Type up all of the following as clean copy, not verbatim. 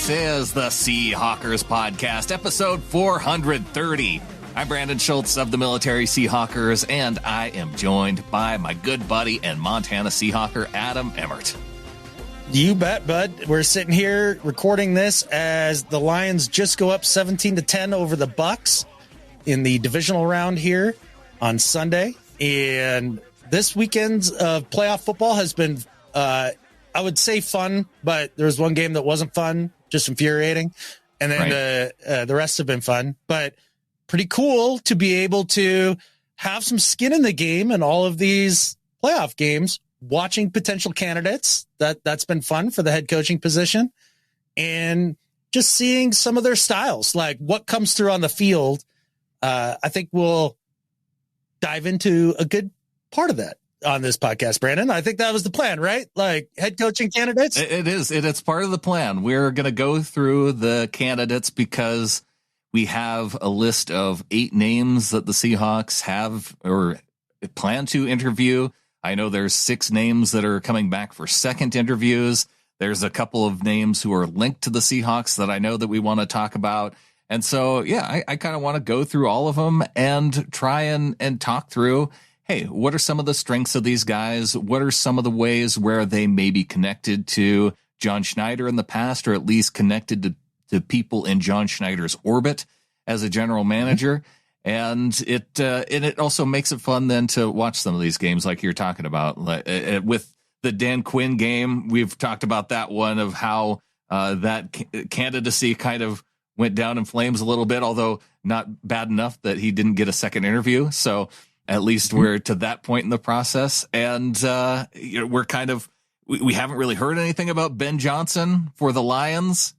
This is the Seahawkers Podcast, episode 430. I'm Brandon Schultz of the Military Seahawkers, and I am joined by my good buddy and Montana Seahawker, Adam Emmert. You bet, bud. We're sitting here recording this as the Lions just go up 17-10 over the Bucks in the divisional round here on Sunday. And this weekend's of playoff football has been, I would say fun, but there was one game that wasn't fun, just infuriating. And then the rest have been fun, but pretty cool to be able to have some skin in the game and all of these playoff games, watching potential candidates. That's been fun for the head coaching position, and just seeing some of their styles, like what comes through on the field. I think we'll dive into a good part of that on this podcast, Brandon. I think that was the plan, right? Like head coaching candidates. It is. It's part of the plan. We're going to go through the candidates because we have a list of 8 names that the Seahawks have or plan to interview. I know there's 6 names that are coming back for second interviews. There's a couple of names who are linked to the Seahawks that I know that we want to talk about. And so, yeah, I kind of want to go through all of them and try and talk through, hey, what are some of the strengths of these guys? What are some of the ways where they may be connected to John Schneider in the past, or at least connected to people in John Schneider's orbit as a general manager? And it also makes it fun then to watch some of these games like you're talking about. With the Dan Quinn game, we've talked about that one, of how that candidacy kind of went down in flames a little bit, although not bad enough that he didn't get a second interview. So at least we're to that point in the process. And we're kind of, we haven't really heard anything about Ben Johnson for the Lions,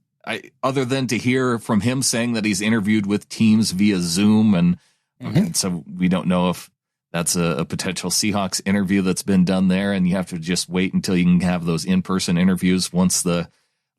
other than to hear from him saying that he's interviewed with teams via Zoom. And so we don't know if that's a potential Seahawks interview that's been done there. And you have to just wait until you can have those in-person interviews once the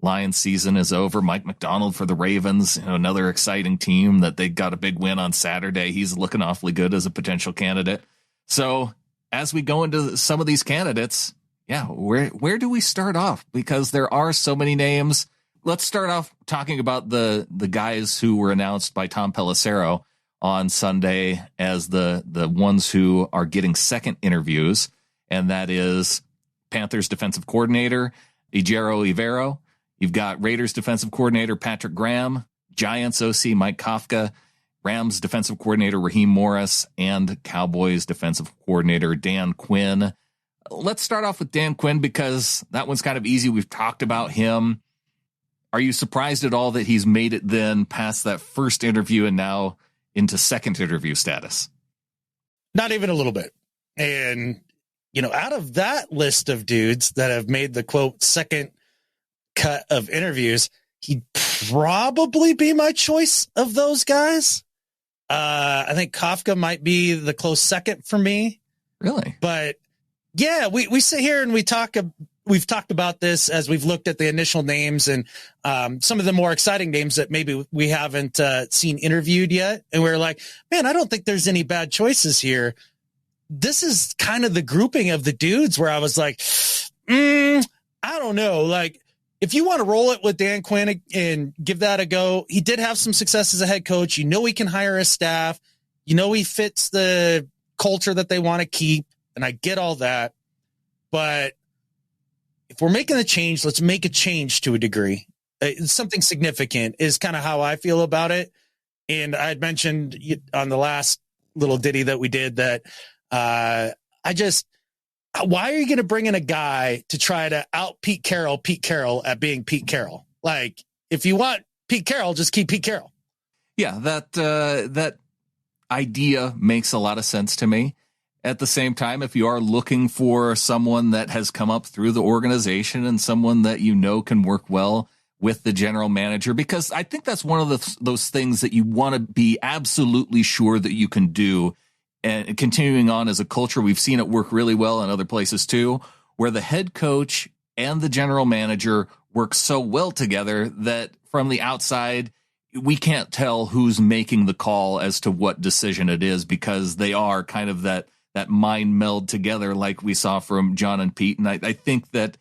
Lions season is over. Mike Macdonald for the Ravens, another exciting team that they got a big win on Saturday. He's looking awfully good as a potential candidate. So as we go into some of these candidates, where do we start off? Because there are so many names. Let's start off talking about the guys who were announced by Tom Pelissero on Sunday as the ones who are getting second interviews. And that is Panthers defensive coordinator Ejiro Evero. You've got Raiders defensive coordinator Patrick Graham, Giants OC Mike Kafka, Rams defensive coordinator Raheem Morris, and Cowboys defensive coordinator Dan Quinn. Let's start off with Dan Quinn because that one's kind of easy. We've talked about him. Are you surprised at all that he's made it then past that first interview and now into second interview status? Not even a little bit. And, out of that list of dudes that have made the quote second cut of interviews, he'd probably be my choice of those guys. I think Kafka might be the close second for me. Really? But yeah, we sit here and we've talked about this as we've looked at the initial names and some of the more exciting names that maybe we haven't seen interviewed yet. And we're like, man, I don't think there's any bad choices here. This is kind of the grouping of the dudes where I was like, I don't know. Like, if you want to roll it with Dan Quinn and give that a go, he did have some success as a head coach. He can hire a staff. He fits the culture that they want to keep. And I get all that. But if we're making a change, let's make a change to a degree. Something significant is kind of how I feel about it. And I had mentioned on the last little ditty that we did that why are you going to bring in a guy to try to out Pete Carroll at being Pete Carroll? Like, if you want Pete Carroll, just keep Pete Carroll. Yeah, that idea makes a lot of sense to me. At the same time, if you are looking for someone that has come up through the organization and someone that can work well with the general manager, because I think that's one of those things that you want to be absolutely sure that you can do. And continuing on as a culture, we've seen it work really well in other places too, where the head coach and the general manager work so well together that from the outside, we can't tell who's making the call as to what decision it is, because they are kind of that mind meld together like we saw from John and Pete. And I think that,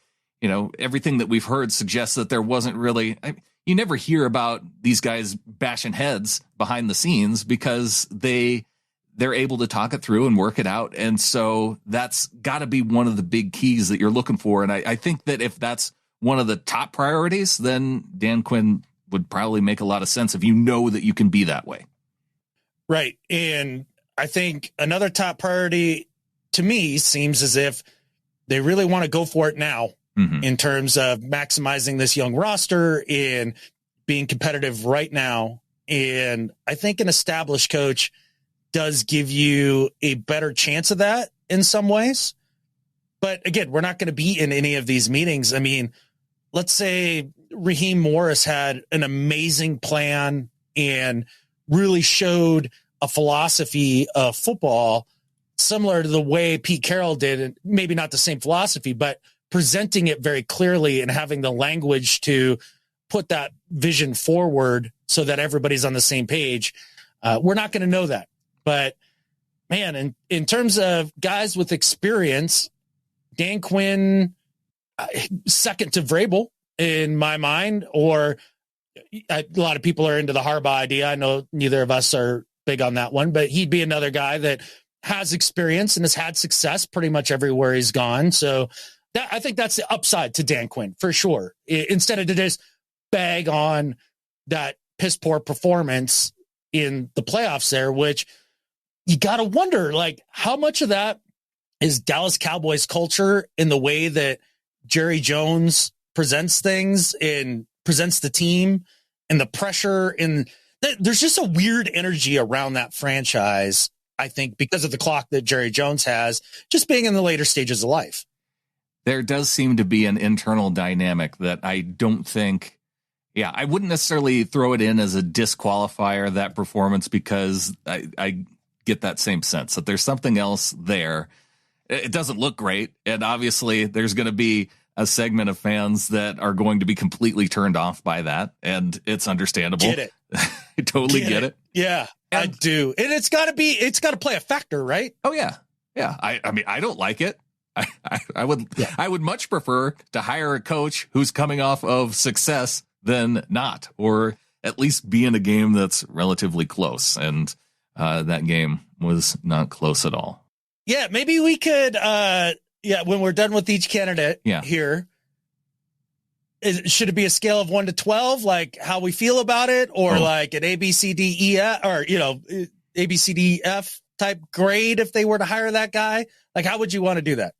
everything that we've heard suggests that there wasn't really, you never hear about these guys bashing heads behind the scenes because they're able to talk it through and work it out. And so that's got to be one of the big keys that you're looking for. And I think that if that's one of the top priorities, then Dan Quinn would probably make a lot of sense if you know that you can be that way. Right. And I think another top priority to me seems as if they really want to go for it now in terms of maximizing this young roster and being competitive right now. And I think an established coach does give you a better chance of that in some ways. But again, we're not going to be in any of these meetings. I mean, let's say Raheem Morris had an amazing plan and really showed a philosophy of football similar to the way Pete Carroll did, and maybe not the same philosophy, but presenting it very clearly and having the language to put that vision forward so that everybody's on the same page. We're not going to know that. But, man, in terms of guys with experience, Dan Quinn, second to Vrabel in my mind, or a lot of people are into the Harbaugh idea. I know neither of us are big on that one, but he'd be another guy that has experience and has had success pretty much everywhere he's gone. So I think that's the upside to Dan Quinn for sure. Instead of to just bag on that piss poor performance in the playoffs there, which you got to wonder, like, how much of that is Dallas Cowboys culture in the way that Jerry Jones presents things and presents the team and the pressure. And there's just a weird energy around that franchise, I think, because of the clock that Jerry Jones has, just being in the later stages of life. There does seem to be an internal dynamic that I don't think, I wouldn't necessarily throw it in as a disqualifier, that performance, because I get that same sense that there's something else there. It doesn't look great. And obviously there's going to be a segment of fans that are going to be completely turned off by that. And it's understandable. Get it. I totally get it. Yeah, I do. And it's got to play a factor, right? Oh yeah. Yeah. I mean, I don't like it. I would much prefer to hire a coach who's coming off of success than not, or at least be in a game that's relatively close. And that game was not close at all. Yeah, maybe we could, when we're done with each candidate here, should it be a scale of 1 to 12, like how we feel about it, or like an A, B, C, D, E, or, A, B, C, D, F type grade if they were to hire that guy? Like, how would you want to do that?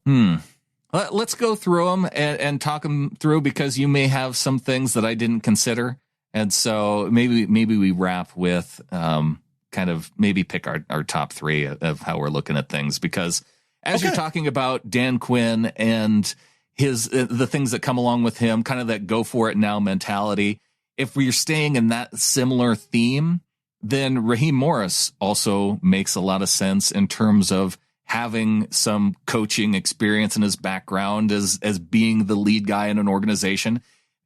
Let's go through them and talk them through, because you may have some things that I didn't consider. And so maybe we wrap with kind of maybe pick our top three of how we're looking at things, because as you're talking about Dan Quinn and the things that come along with him, kind of that go for it now mentality, if we're staying in that similar theme, then Raheem Morris also makes a lot of sense in terms of having some coaching experience in his background as being the lead guy in an organization.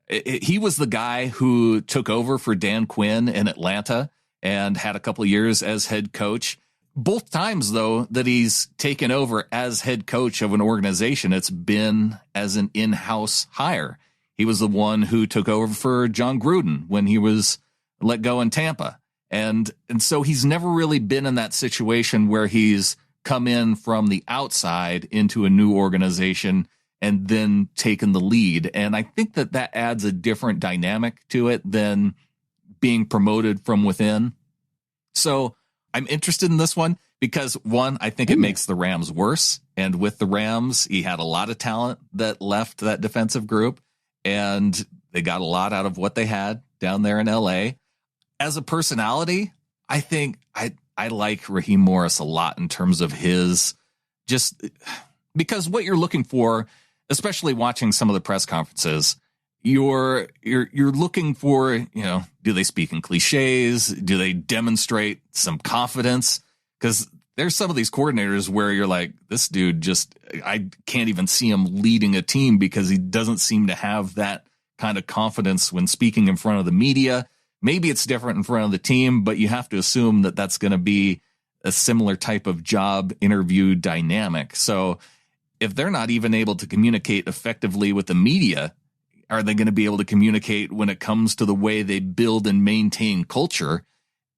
He was the guy who took over for Dan Quinn in Atlanta and had a couple of years as head coach. Both times, though, that he's taken over as head coach of an organization, it's been as an in-house hire. He was the one who took over for John Gruden when he was let go in Tampa. And so he's never really been in that situation where he's come in from the outside into a new organization and then taken the lead. And I think that adds a different dynamic to it than being promoted from within. So I'm interested in this one because, one, I think it makes the Rams worse. And with the Rams, he had a lot of talent that left that defensive group, and they got a lot out of what they had down there in LA. As a personality, I think I like Raheem Morris a lot in terms of his, just because what you're looking for, especially watching some of the press conferences, you're looking for, do they speak in cliches? Do they demonstrate some confidence? Because there's some of these coordinators where you're like, this dude I can't even see him leading a team because he doesn't seem to have that kind of confidence when speaking in front of the media. Maybe it's different in front of the team, but you have to assume that that's going to be a similar type of job interview dynamic. So if they're not even able to communicate effectively with the media, Are they going to be able to communicate when it comes to the way they build and maintain culture?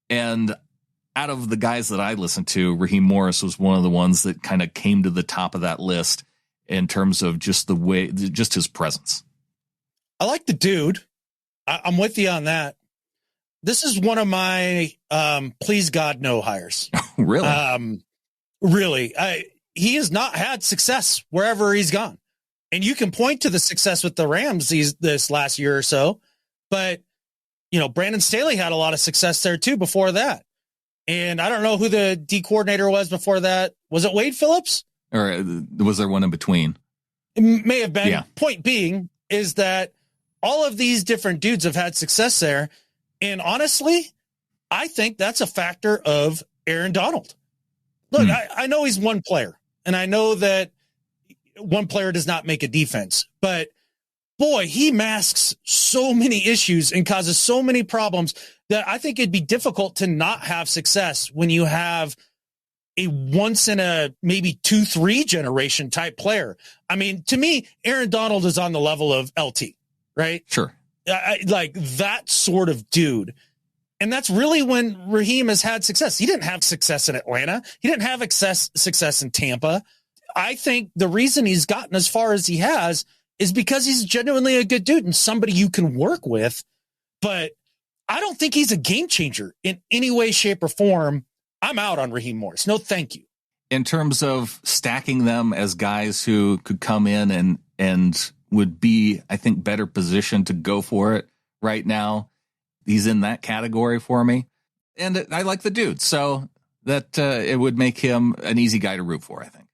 And out of the guys that I listened to, Raheem Morris was one of the ones that kind of came to the top of that list in terms of just the way, just his presence. I like the dude. I'm with you on that. This is one of my please God no hires. Really? Really. He has not had success wherever he's gone. And you can point to the success with the Rams this last year or so. But, Brandon Staley had a lot of success there too before that. And I don't know who the D coordinator was before that. Was it Wade Phillips? Or was there one in between? It may have been. Yeah. Point being is that all of these different dudes have had success there. And honestly, I think that's a factor of Aaron Donald. Look, I know he's one player, and I know that one player does not make a defense, but boy, he masks so many issues and causes so many problems that I think it'd be difficult to not have success when you have a once in a maybe 2-3 generation type player. I mean, to me, Aaron Donald is on the level of LT, right? Sure. Like that sort of dude. And that's really when Raheem has had success. He didn't have success in Atlanta. He didn't have success in Tampa. I think the reason he's gotten as far as he has is because he's genuinely a good dude and somebody you can work with. But I don't think he's a game changer in any way, shape, or form. I'm out on Raheem Morris. No, thank you. In terms of stacking them as guys who could come in and would be, I think, better positioned to go for it right now, he's in that category for me. And I like the dude. So that it would make him an easy guy to root for, I think.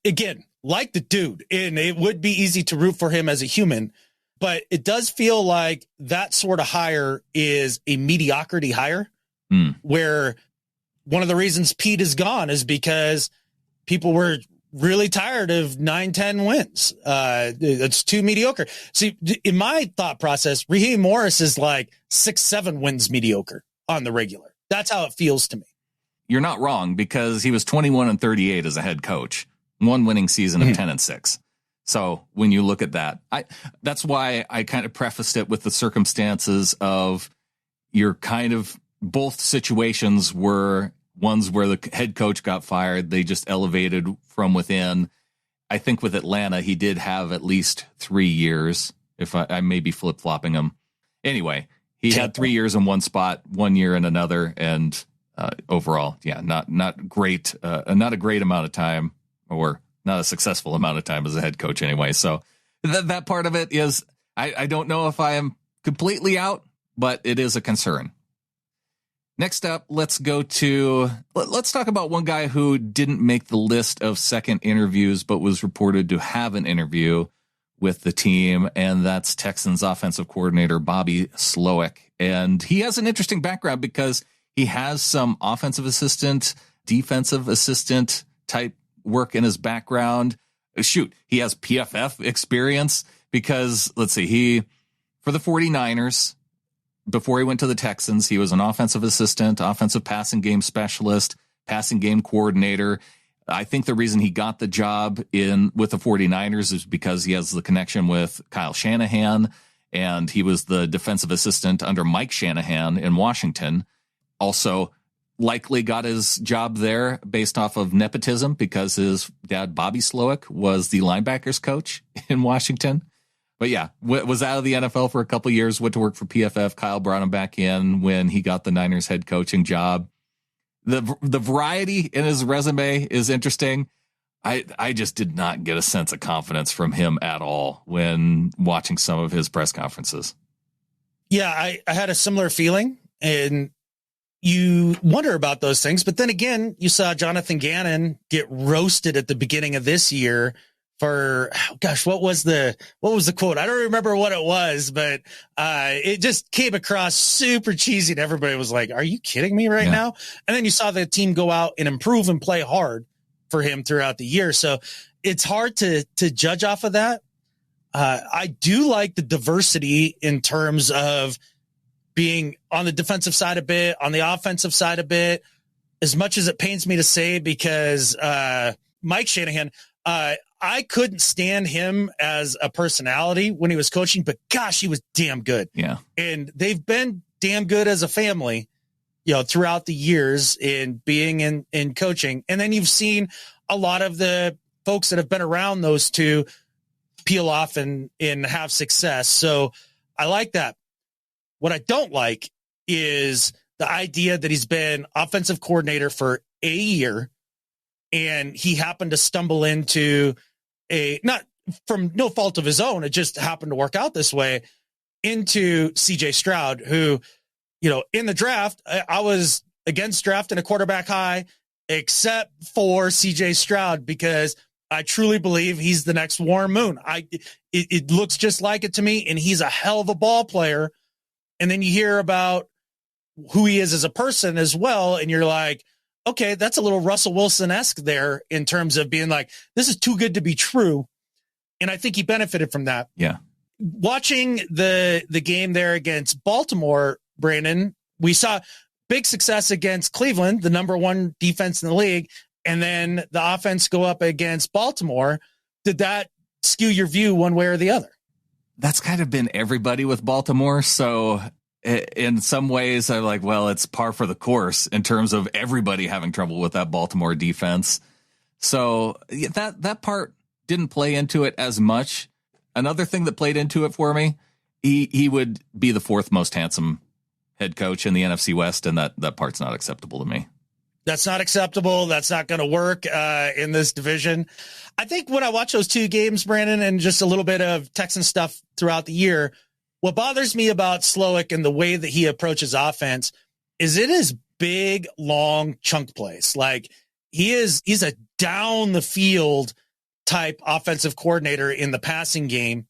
Again, like the dude, and it would be easy to root for him as a human, but it does feel like that sort of hire is a mediocrity hire where one of the reasons Pete is gone is because people were really tired of 9-10 wins. It's too mediocre. See, in my thought process, Raheem Morris is like 6-7 wins mediocre on the regular. That's how it feels to me. You're not wrong, because he was 21-38 as a head coach, one winning season of 10-6. So when you look at that, that's why I kind of prefaced it with the circumstances of you're kind of both situations were ones where the head coach got fired. They just elevated from within. I think with Atlanta, he did have at least 3 years. If I may be flip flopping him. Anyway, he had 3 years in one spot, 1 year in another. And overall, yeah, not great, not a great amount of time, or not a successful amount of time as a head coach anyway. So that part of it is, I don't know if I am completely out, but it is a concern. Next up, let's talk about one guy who didn't make the list of second interviews, but was reported to have an interview with the team. And that's Texans offensive coordinator Bobby Slowik. And he has an interesting background because he has some offensive assistant, defensive assistant type work in his background. Shoot, he has PFF experience because, let's see, for the 49ers, before he went to the Texans, he was an offensive assistant, offensive passing game specialist, passing game coordinator. I think the reason he got the job with the 49ers is because he has the connection with Kyle Shanahan, and he was the defensive assistant under Mike Shanahan in Washington. Also, likely got his job there based off of nepotism because his dad, Bobby Slowik, was the linebackers coach in Washington. But yeah, was out of the NFL for a couple of years, went to work for PFF. Kyle brought him back in when he got the Niners head coaching job. The variety in his resume is interesting. I just did not get a sense of confidence from him at all when watching some of his press conferences. Yeah, I had a similar feeling, and you wonder about those things. But then again, you saw Jonathan Gannon get roasted at the beginning of this year for, gosh, what was the quote? I don't remember what it was, but it just came across super cheesy, and everybody was like, are you kidding me right now? And then you saw the team go out and improve and play hard for him throughout the year. So it's hard to judge off of that. I do like the diversity in terms of being on the defensive side a bit, on the offensive side a bit, as much as it pains me to say, because Mike Shanahan, I couldn't stand him as a personality when he was coaching, but gosh, he was damn good. Yeah. And they've been damn good as a family, throughout the years in being in coaching. And then you've seen a lot of the folks that have been around those two peel off and have success. So I like that. What I don't like is the idea that he's been offensive coordinator for a year and he happened to stumble into not from no fault of his own, it just happened to work out this way, into CJ Stroud, who, in the draft, I was against drafting a quarterback high, except for CJ Stroud, because I truly believe he's the next Warren Moon. It looks just like it to me, and he's a hell of a ball player. And then you hear about who he is as a person as well, and you're like, okay, that's a little Russell Wilson-esque there in terms of being like, this is too good to be true. And I think he benefited from that. Yeah. Watching the game there against Baltimore, Brandon, we saw big success against Cleveland, the number one defense in the league, and then the offense go up against Baltimore. Did that skew your view one way or the other? That's kind of been everybody with Baltimore. So in some ways I'm like, well, it's par for the course in terms of everybody having trouble with that Baltimore defense. So that part didn't play into it as much. Another thing that played into it for me, he would be the fourth most handsome head coach in the NFC West, and that part's not acceptable to me. That's not acceptable. That's not going to work in this division. I think when I watch those two games, Brandon, and just a little bit of Texan stuff throughout the year, what bothers me about Slowik and the way that he approaches offense is it is big, long chunk plays. Like he's a down the field type offensive coordinator in the passing game.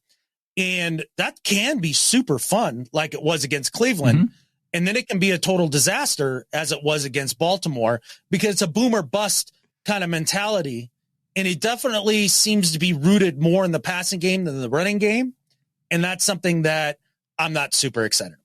And that can be super fun, like it was against Cleveland. Mm-hmm. And then it can be a total disaster as it was against Baltimore, because it's a boomer bust kind of mentality. And it definitely seems to be rooted more in the passing game than the running game. And that's something that I'm not super excited about.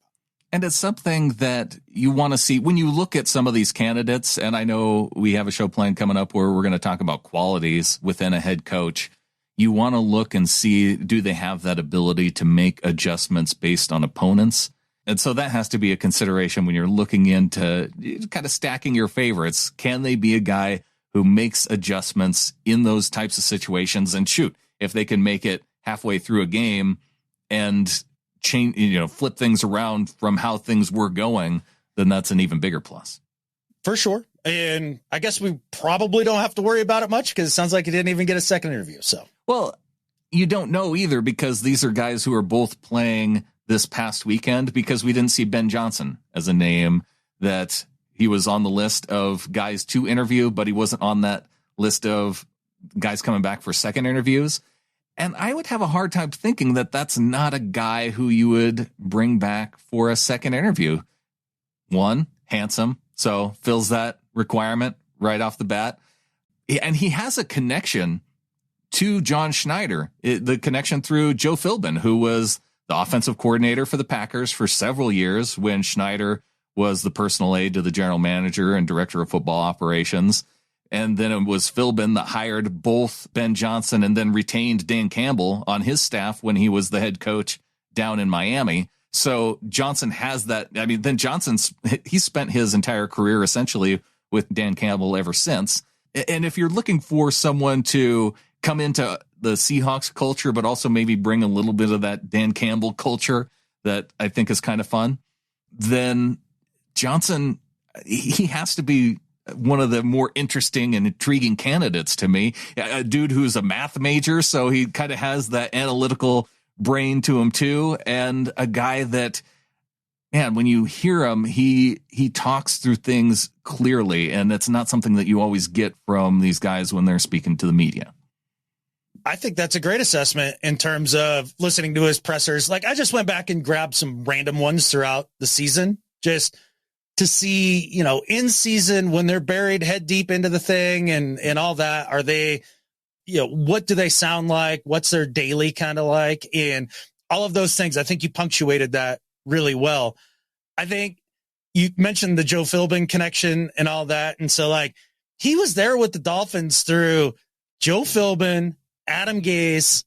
And it's something that you want to see when you look at some of these candidates. And I know we have a show planned coming up where we're going to talk about qualities within a head coach. You want to look and see, do they have that ability to make adjustments based on opponents? And so that has to be a consideration when you're looking into kind of stacking your favorites. Can they be a guy who makes adjustments in those types of situations? And shoot, if they can make it halfway through a game and change, flip things around from how things were going, then that's an even bigger plus. For sure. And I guess we probably don't have to worry about it much, because it sounds like he didn't even get a second interview. So, well, you don't know either, because these are guys who are both playing this past weekend, because we didn't see Ben Johnson as a name that he was on the list of guys to interview, but he wasn't on that list of guys coming back for second interviews. And I would have a hard time thinking that that's not a guy who you would bring back for a second interview. One, handsome, so fills that requirement right off the bat. And he has a connection to John Schneider, the connection through Joe Philbin, who was the offensive coordinator for the Packers for several years when Schneider was the personal aide to the general manager and director of football operations. And then it was Philbin that hired both Ben Johnson and then retained Dan Campbell on his staff when he was the head coach down in Miami. So Johnson has that. I mean, then he spent his entire career essentially with Dan Campbell ever since. And if you're looking for someone to come into the Seahawks culture, but also maybe bring a little bit of that Dan Campbell culture that I think is kind of fun, then Johnson, he has to be one of the more interesting and intriguing candidates to me. A dude who's a math major, so he kind of has that analytical brain to him too. And a guy that, man, when you hear him, he talks through things clearly, and it's not something that you always get from these guys when they're speaking to the media. I think that's a great assessment in terms of listening to his pressers. Like, I just went back and grabbed some random ones throughout the season just to see, in season when they're buried head deep into the thing and all that, are they, what do they sound like? What's their daily kind of like? And all of those things, I think you punctuated that really well. I think you mentioned the Joe Philbin connection and all that. And so, like, he was there with the Dolphins through Joe Philbin, Adam Gase,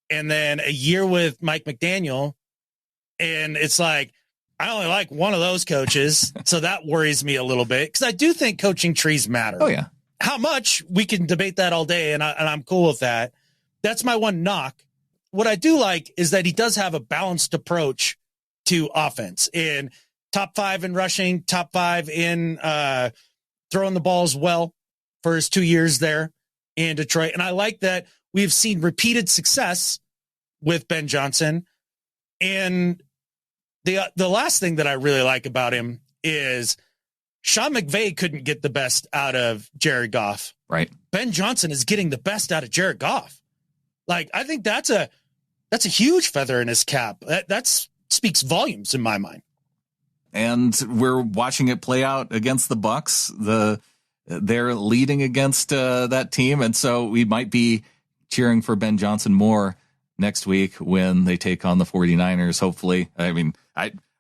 and then a year with Mike McDaniel. And it's like, I only like one of those coaches. So that worries me a little bit because I do think coaching trees matter. Oh, yeah. How much, we can debate that all day, and I'm cool with that. That's my one knock. What I do like is that he does have a balanced approach to offense, in top 5 in rushing, top 5 in throwing the ball as well for his 2 years there in Detroit. And I like that we've seen repeated success with Ben Johnson. And the last thing that I really like about him is Sean McVay couldn't get the best out of Jared Goff. Right. Ben Johnson is getting the best out of Jared Goff. Like, I think that's a huge feather in his cap. That speaks volumes in my mind. And we're watching it play out against the Bucks. They're leading against that team, and so we might be cheering for Ben Johnson more next week when they take on the 49ers. Hopefully, I mean,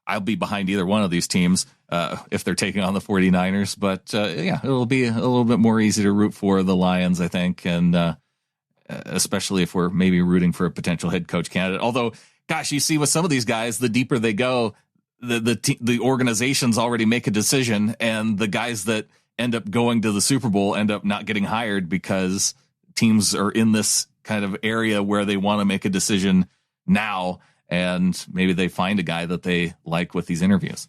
I'll be behind either one of these teams if they're taking on the 49ers. But yeah, it'll be a little bit more easy to root for the Lions, I think, and especially if we're maybe rooting for a potential head coach candidate. Although, gosh, you see with some of these guys, the deeper they go, the organizations already make a decision, and the guys that end up going to the Super Bowl end up not getting hired because teams are in this kind of area where they want to make a decision now, and maybe they find a guy that they like with these interviews.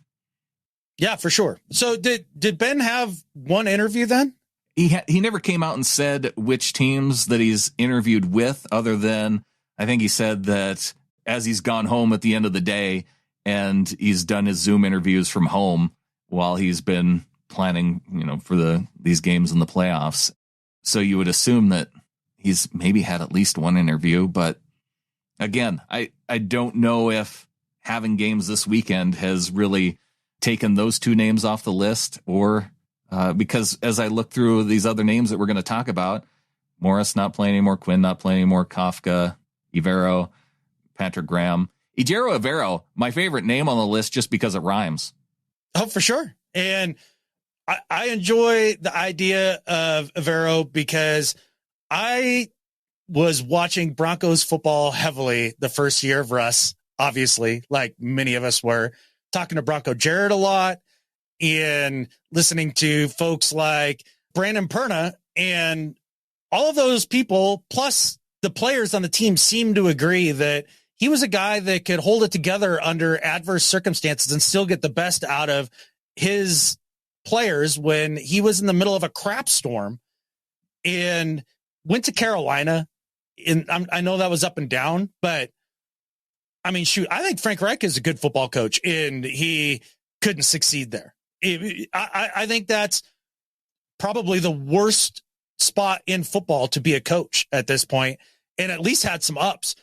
Yeah, for sure. So did Ben have one interview then? He never came out and said which teams that he's interviewed with, other than I think he said that as he's gone home at the end of the day and he's done his Zoom interviews from home while he's been planning, for these games in the playoffs. So you would assume that he's maybe had at least one interview, but again, I don't know if having games this weekend has really taken those two names off the list, or because as I look through these other names that we're going to talk about, Morris not playing anymore, Quinn not playing anymore, Kafka, Evero, Patrick Graham, Ejiro Evero, my favorite name on the list just because it rhymes. Oh, for sure. And I enjoy the idea of Evero because I was watching Broncos football heavily the first year of Russ, obviously, like many of us were, talking to Bronco Jared a lot and listening to folks like Brandon Perna, and all of those people, plus the players on the team, seem to agree that he was a guy that could hold it together under adverse circumstances and still get the best out of his players when he was in the middle of a crap storm, and went to Carolina. And I know that was up and down, but I mean, shoot, I think Frank Reich is a good football coach, and he couldn't succeed there. I think that's probably the worst spot in football to be a coach at this point, and at least had some ups.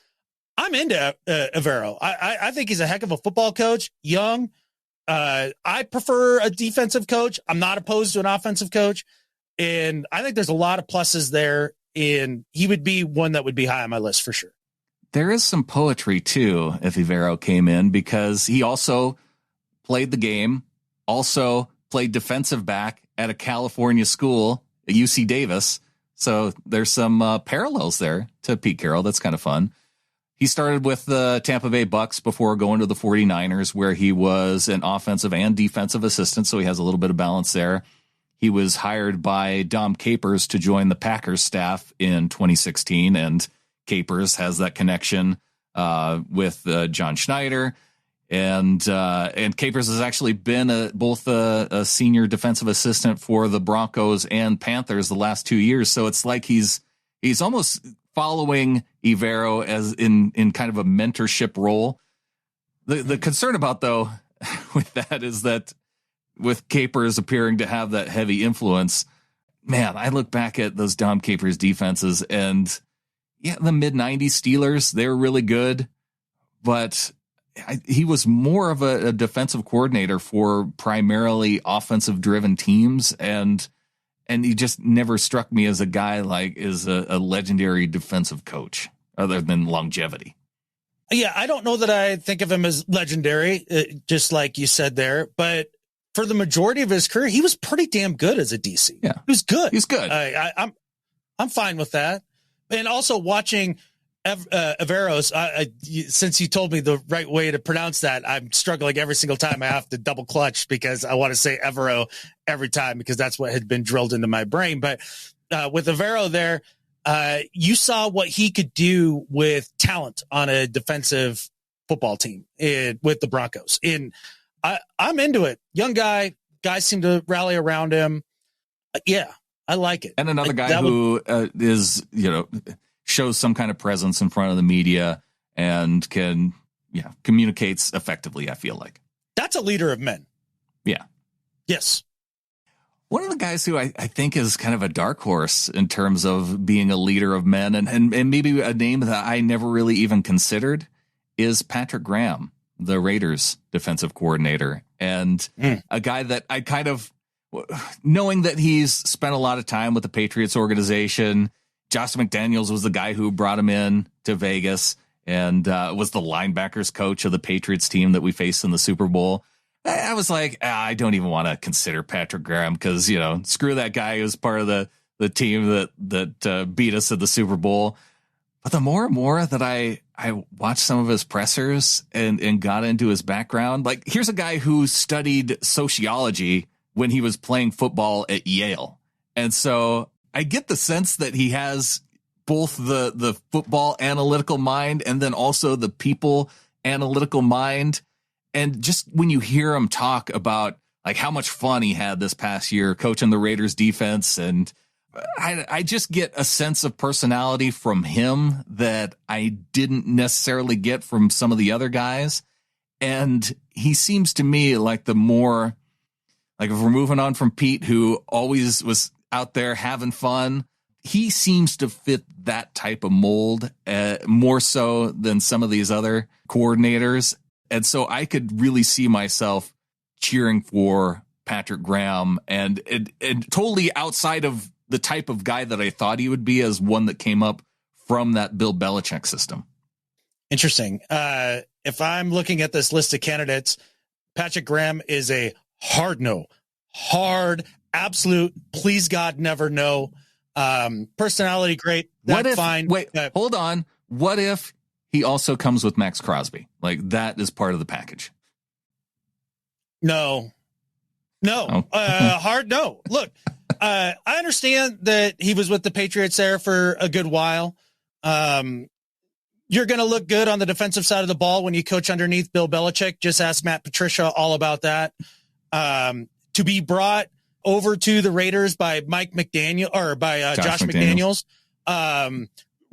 I'm into Evero. I think he's a heck of a football coach, young. I prefer a defensive coach. I'm not opposed to an offensive coach, and I think there's a lot of pluses there, and he would be one that would be high on my list for sure. There is some poetry, too, if Evero came in, because he also played the game, also played defensive back at a California school, at UC Davis. So there's some parallels there to Pete Carroll. That's kind of fun. He started with the Tampa Bay Bucks before going to the 49ers, where he was an offensive and defensive assistant, so he has a little bit of balance there. He was hired by Dom Capers to join the Packers staff in 2016, and Capers has that connection with John Schneider, and Capers has actually been both a senior defensive assistant for the Broncos and Panthers the last 2 years. So it's like he's almost following Evero as in kind of a mentorship role. The concern about, though, with that is that with Capers appearing to have that heavy influence, man, I look back at those Dom Capers defenses, and yeah, the mid-90s Steelers, they were really good, but he was more of a defensive coordinator for primarily offensive-driven teams, and he just never struck me as a guy like is a legendary defensive coach, other than longevity. Yeah, I don't know that I think of him as legendary, just like you said there, but for the majority of his career, he was pretty damn good as a DC. Yeah, he was good. He's good. I'm fine with that. And also watching Evero's, since you told me the right way to pronounce that, I'm struggling every single time. I have to double clutch because I want to say Evero every time because that's what had been drilled into my brain. But with Evero there, you saw what he could do with talent on a defensive football team with the Broncos. I'm into it. Young guys seem to rally around him. Yeah, I like it. And another guy who is, shows some kind of presence in front of the media and communicates effectively, I feel like. That's a leader of men. Yeah. Yes. One of the guys who I think is kind of a dark horse in terms of being a leader of men and maybe a name that I never really even considered is Patrick Graham, the Raiders defensive coordinator, and a guy that I kind of, knowing that he's spent a lot of time with the Patriots organization. Josh McDaniels was the guy who brought him in to Vegas and was the linebackers coach of the Patriots team that we faced in the Super Bowl. I was like, I don't even want to consider Patrick Graham because, screw that guy who's part of the team that beat us at the Super Bowl. But the more and more that I watched some of his pressers and got into his background, like here's a guy who studied sociology when he was playing football at Yale. And so I get the sense that he has both the football analytical mind and then also the people analytical mind. And just when you hear him talk about like how much fun he had this past year coaching the Raiders defense, and I just get a sense of personality from him that I didn't necessarily get from some of the other guys. And he seems to me like the more, like if we're moving on from Pete, who always was out there having fun, he seems to fit that type of mold more so than some of these other coordinators. And so I could really see myself cheering for Patrick Graham and totally outside of the type of guy that I thought he would be as one that came up from that Bill Belichick system. Interesting. If I'm looking at this list of candidates, Patrick Graham is a hard no, absolute, please God, never no. Personality, great. That's fine. Wait, hold on. What if he also comes with Max Crosby? Like that is part of the package. No. Hard no. Look, I understand that he was with the Patriots there for a good while. You're going to look good on the defensive side of the ball when you coach underneath Bill Belichick. Just ask Matt Patricia all about that. To be brought over to the Raiders by Mike McDaniel or by Josh McDaniels.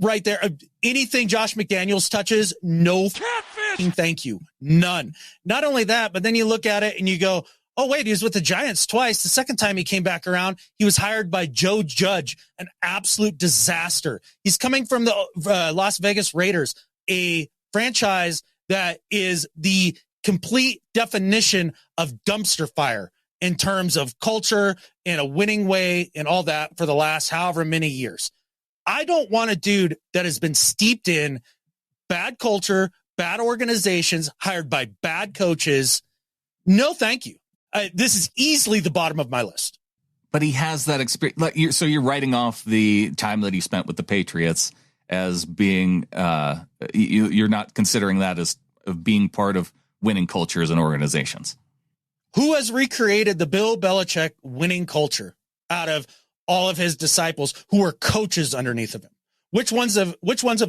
Right there. Anything Josh McDaniels touches, no thank you. None. Not only that, but then you look at it and you go, oh, wait, he was with the Giants twice. The second time he came back around, he was hired by Joe Judge, an absolute disaster. He's coming from the Las Vegas Raiders, a franchise that is the complete definition of dumpster fire in terms of culture in a winning way and all that for the last however many years. I don't want a dude that has been steeped in bad culture, bad organizations, hired by bad coaches. No, thank you. This is easily the bottom of my list. But he has that experience. So you're writing off the time that he spent with the Patriots as being, you're not considering that as being part of winning cultures and organizations. Who has recreated the Bill Belichick winning culture out of all of his disciples who are coaches underneath of him? Which ones have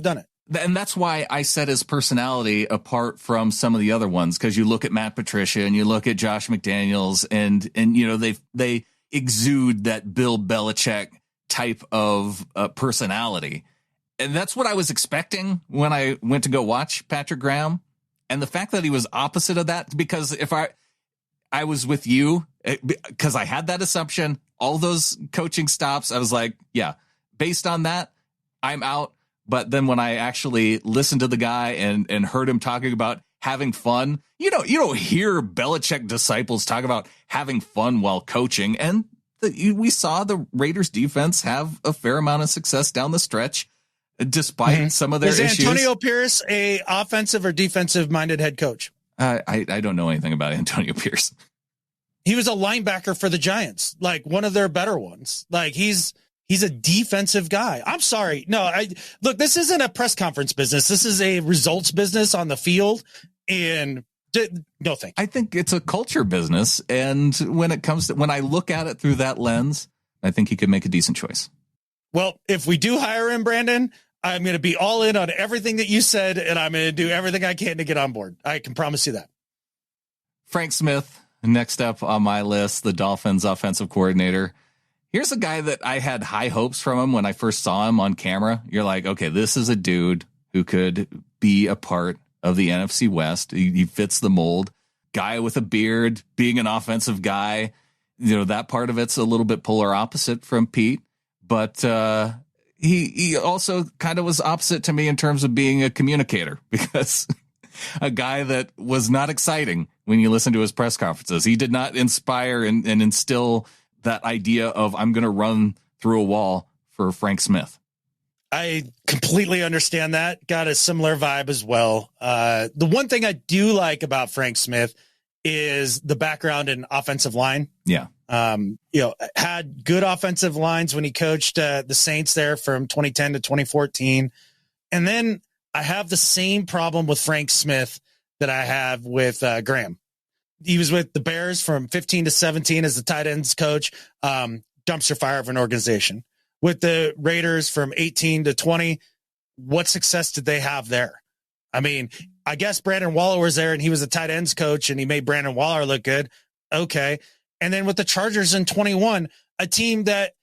done it? And that's why I set his personality apart from some of the other ones, because you look at Matt Patricia and you look at Josh McDaniels and they exude that Bill Belichick type of personality. And that's what I was expecting when I went to go watch Patrick Graham. And the fact that he was opposite of that, because if I was with you, because I had that assumption, all those coaching stops, I was like, yeah, based on that, I'm out. But then when I actually listened to the guy and heard him talking about having fun, you don't hear Belichick disciples talk about having fun while coaching. And we saw the Raiders defense have a fair amount of success down the stretch, despite some of their issues. Is Antonio Pierce a offensive or defensive minded head coach? I don't know anything about Antonio Pierce. He was a linebacker for the Giants, like one of their better ones. Like he's He's a defensive guy. I'm sorry. No, look, this isn't a press conference business. This is a results business on the field. And no, thank you. I think it's a culture business. And when I look at it through that lens, I think he could make a decent choice. Well, if we do hire him, Brandon, I'm going to be all in on everything that you said, and I'm going to do everything I can to get on board. I can promise you that. Frank Smith, next up on my list, the Dolphins offensive coordinator. Here's a guy that I had high hopes from him when I first saw him on camera. You're like, okay, this is a dude who could be a part of the NFC West. He fits the mold. Guy with a beard, being an offensive guy. You know, that part of it's a little bit polar opposite from Pete. But he also kind of was opposite to me in terms of being a communicator, because a guy that was not exciting when you listen to his press conferences. He did not inspire and instill that idea of I'm going to run through a wall for Frank Smith. I completely understand that. Got a similar vibe as well. The one thing I do like about Frank Smith is the background in offensive line. Yeah. Had good offensive lines when he coached the Saints there from 2010 to 2014. And then I have the same problem with Frank Smith that I have with Graham. He was with the Bears from 15 to 17 as the tight ends coach, dumpster fire of an organization. With the Raiders from 18 to 20, what success did they have there? I mean, I guess Brandon Waller was there and he was a tight ends coach and he made Brandon Waller look good. Okay. And then with the Chargers in 21, a team that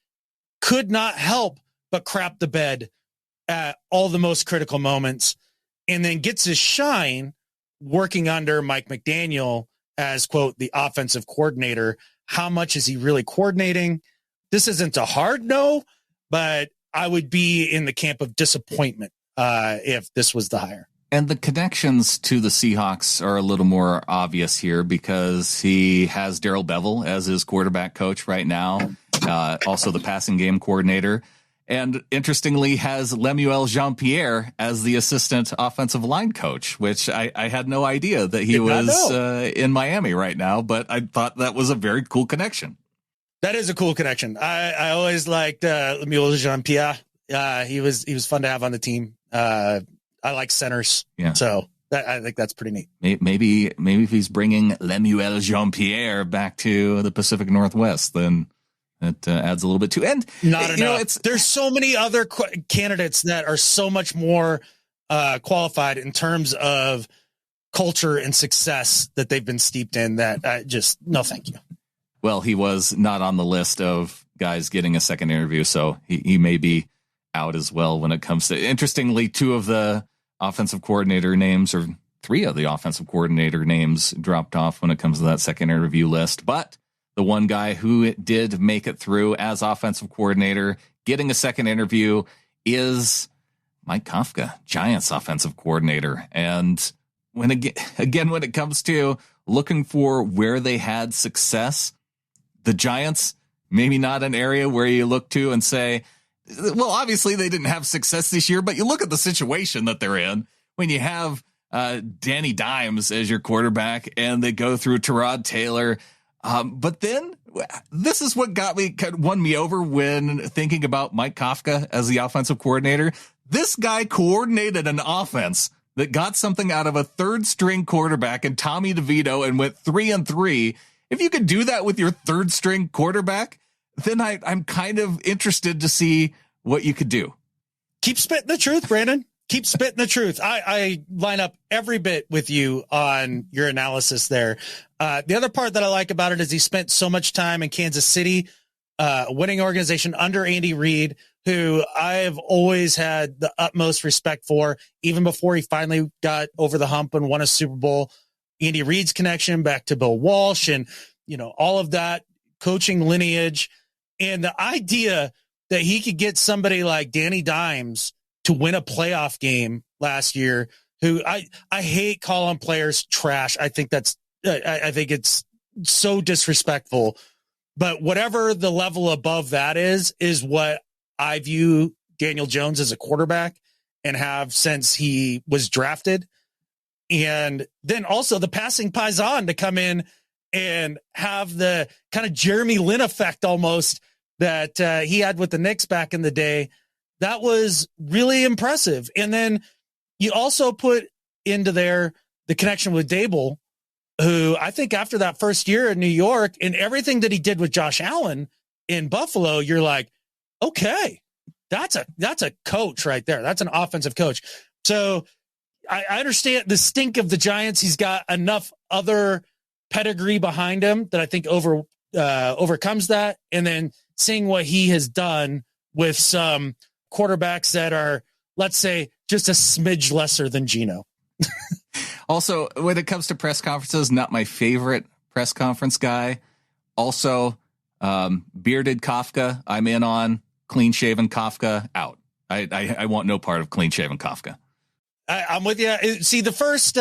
could not help but crap the bed at all the most critical moments, and then gets his shine working under Mike McDaniel as, quote, the offensive coordinator. How much is he really coordinating? This isn't a hard no, but I would be in the camp of disappointment if this was the hire. And the connections to the Seahawks are a little more obvious here because he has Darrell Bevell as his quarterback coach right now, also the passing game coordinator. And interestingly, has Lemuel Jean-Pierre as the assistant offensive line coach, which I had no idea that he was in Miami right now, but I thought that was a very cool connection. That is a cool connection. I always liked Lemuel Jean-Pierre. He was fun to have on the team. I like centers. Yeah. So I think that's pretty neat. Maybe if he's bringing Lemuel Jean-Pierre back to the Pacific Northwest, then it adds a little bit too. And not enough. There's so many other candidates that are so much more qualified in terms of culture and success that they've been steeped in that just no, thank you. Well, he was not on the list of guys getting a second interview, so he may be out as well when it comes to, interestingly, two of the offensive coordinator names, or three of the offensive coordinator names, dropped off when it comes to that second interview list. But the one guy who did make it through as offensive coordinator, getting a second interview, is Mike Kafka, Giants offensive coordinator. And when it comes to looking for where they had success, the Giants, maybe not an area where you look to and say, well, obviously they didn't have success this year, but you look at the situation that they're in when you have Danny Dimes as your quarterback and they go through Tyrod Taylor. But then this is what won me over when thinking about Mike Kafka as the offensive coordinator. This guy coordinated an offense that got something out of a third string quarterback and Tommy DeVito and went 3-3. If you could do that with your third string quarterback, then I'm kind of interested to see what you could do. Keep spitting the truth, Brandon. Keep spitting the truth. I line up every bit with you on your analysis there. The other part that I like about it is he spent so much time in Kansas City, a winning organization under Andy Reid, who I have always had the utmost respect for, even before he finally got over the hump and won a Super Bowl. Andy Reid's connection back to Bill Walsh and, all of that coaching lineage. And the idea that he could get somebody like Danny Dimes to win a playoff game last year, who I hate calling players trash. I think I think it's so disrespectful, but whatever the level above that is what I view Daniel Jones as a quarterback and have since he was drafted. And then also the passing Paisan to come in and have the kind of Jeremy Lin effect almost that he had with the Knicks back in the day, that was really impressive. And then you also put into there the connection with Dable, who I think after that first year in New York and everything that he did with Josh Allen in Buffalo, you're like, okay, that's a coach right there. That's an offensive coach. So I understand the stink of the Giants. He's got enough other pedigree behind him that I think overcomes that. And then seeing what he has done with some quarterbacks that are, let's say, just a smidge lesser than Geno. Also, when it comes to press conferences, not my favorite press conference guy. Also, bearded Kafka, I'm in on. Clean shaven Kafka, out. I want no part of clean shaven Kafka. I'm with you. See, the first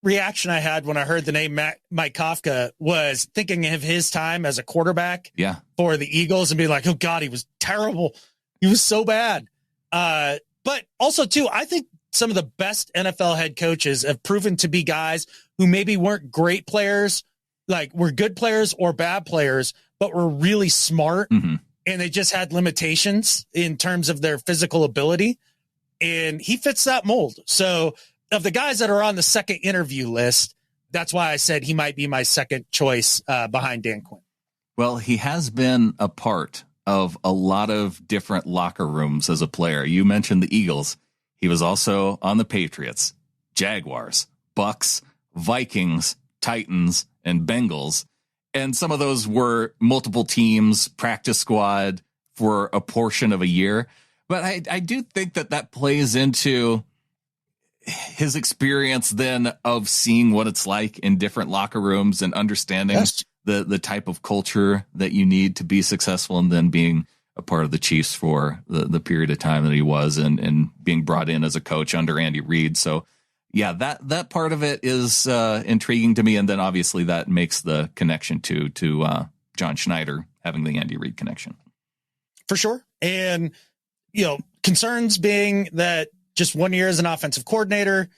reaction I had when I heard the name Mike Kafka was thinking of his time as a quarterback for the Eagles and being like, oh, God, he was terrible. He was so bad. But also, too, I think some of the best NFL head coaches have proven to be guys who maybe weren't great players, like were good players or bad players, but were really smart. Mm-hmm. And they just had limitations in terms of their physical ability. And he fits that mold. So of the guys that are on the second interview list, that's why I said he might be my second choice behind Dan Quinn. Well, he has been a part of a lot of different locker rooms as a player. You mentioned the Eagles. He was also on the Patriots, Jaguars, Bucks, Vikings, Titans, and Bengals. And some of those were multiple teams, practice squad for a portion of a year. But I do think that plays into his experience then of seeing what it's like in different locker rooms and understanding the type of culture that you need to be successful, and then being a part of the Chiefs for the period of time that he was, and being brought in as a coach under Andy Reid. So yeah, that part of it is intriguing to me. And then obviously that makes the connection to John Schneider having the Andy Reid connection. For sure. And, concerns being that just 1 year as an offensive coordinator.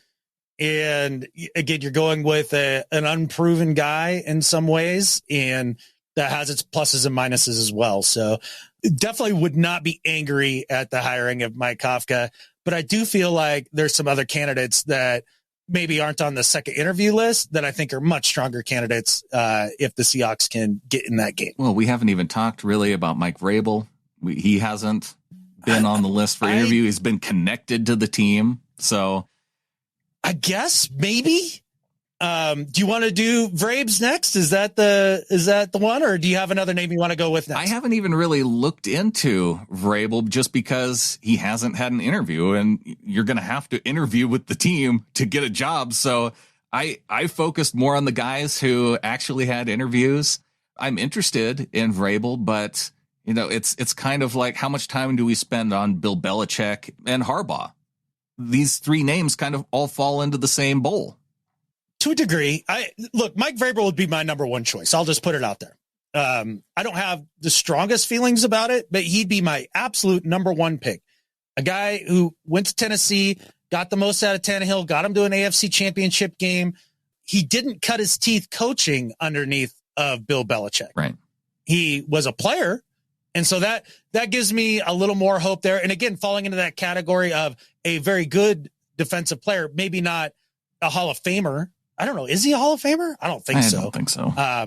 And again, you're going with an unproven guy in some ways, and that has its pluses and minuses as well. So definitely would not be angry at the hiring of Mike Kafka, but I do feel like there's some other candidates that maybe aren't on the second interview list that I think are much stronger candidates if the Seahawks can get in that game. Well, we haven't even talked really about Mike Vrabel. He hasn't been on the list for interview. He's been connected to the team. So I guess maybe. Do you want to do Vrabes next? Is that the one, or do you have another name you want to go with next? I haven't even really looked into Vrabel just because he hasn't had an interview, and you're going to have to interview with the team to get a job. So I focused more on the guys who actually had interviews. I'm interested in Vrabel, but it's kind of like, how much time do we spend on Bill Belichick and Harbaugh? These three names kind of all fall into the same bowl. To a degree, Mike Vrabel would be my number one choice. I'll just put it out there. I don't have the strongest feelings about it, but he'd be my absolute number one pick. A guy who went to Tennessee, got the most out of Tannehill, got him to an AFC championship game. He didn't cut his teeth coaching underneath of Bill Belichick. Right. He was a player. And so that gives me a little more hope there. And again, falling into that category of a very good defensive player, maybe not a Hall of Famer. I don't know. Is he a Hall of Famer? I don't think so. I don't think so.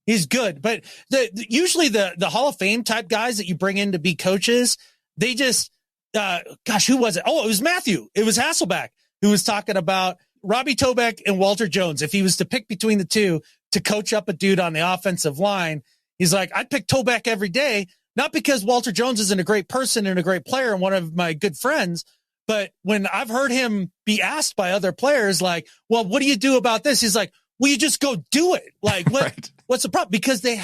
He's good, but usually the Hall of Fame type guys that you bring in to be coaches, they just, who was it? Oh, it was Matthew. It was Hasselbeck who was talking about Robbie Tobeck and Walter Jones. If he was to pick between the two to coach up a dude on the offensive line, he's like, I'd pick Tobeck every day, not because Walter Jones isn't a great person and a great player and one of my good friends, but when I've heard him be asked by other players, like, well, what do you do about this? He's like, well, you just go do it. Like, what's the problem? Because they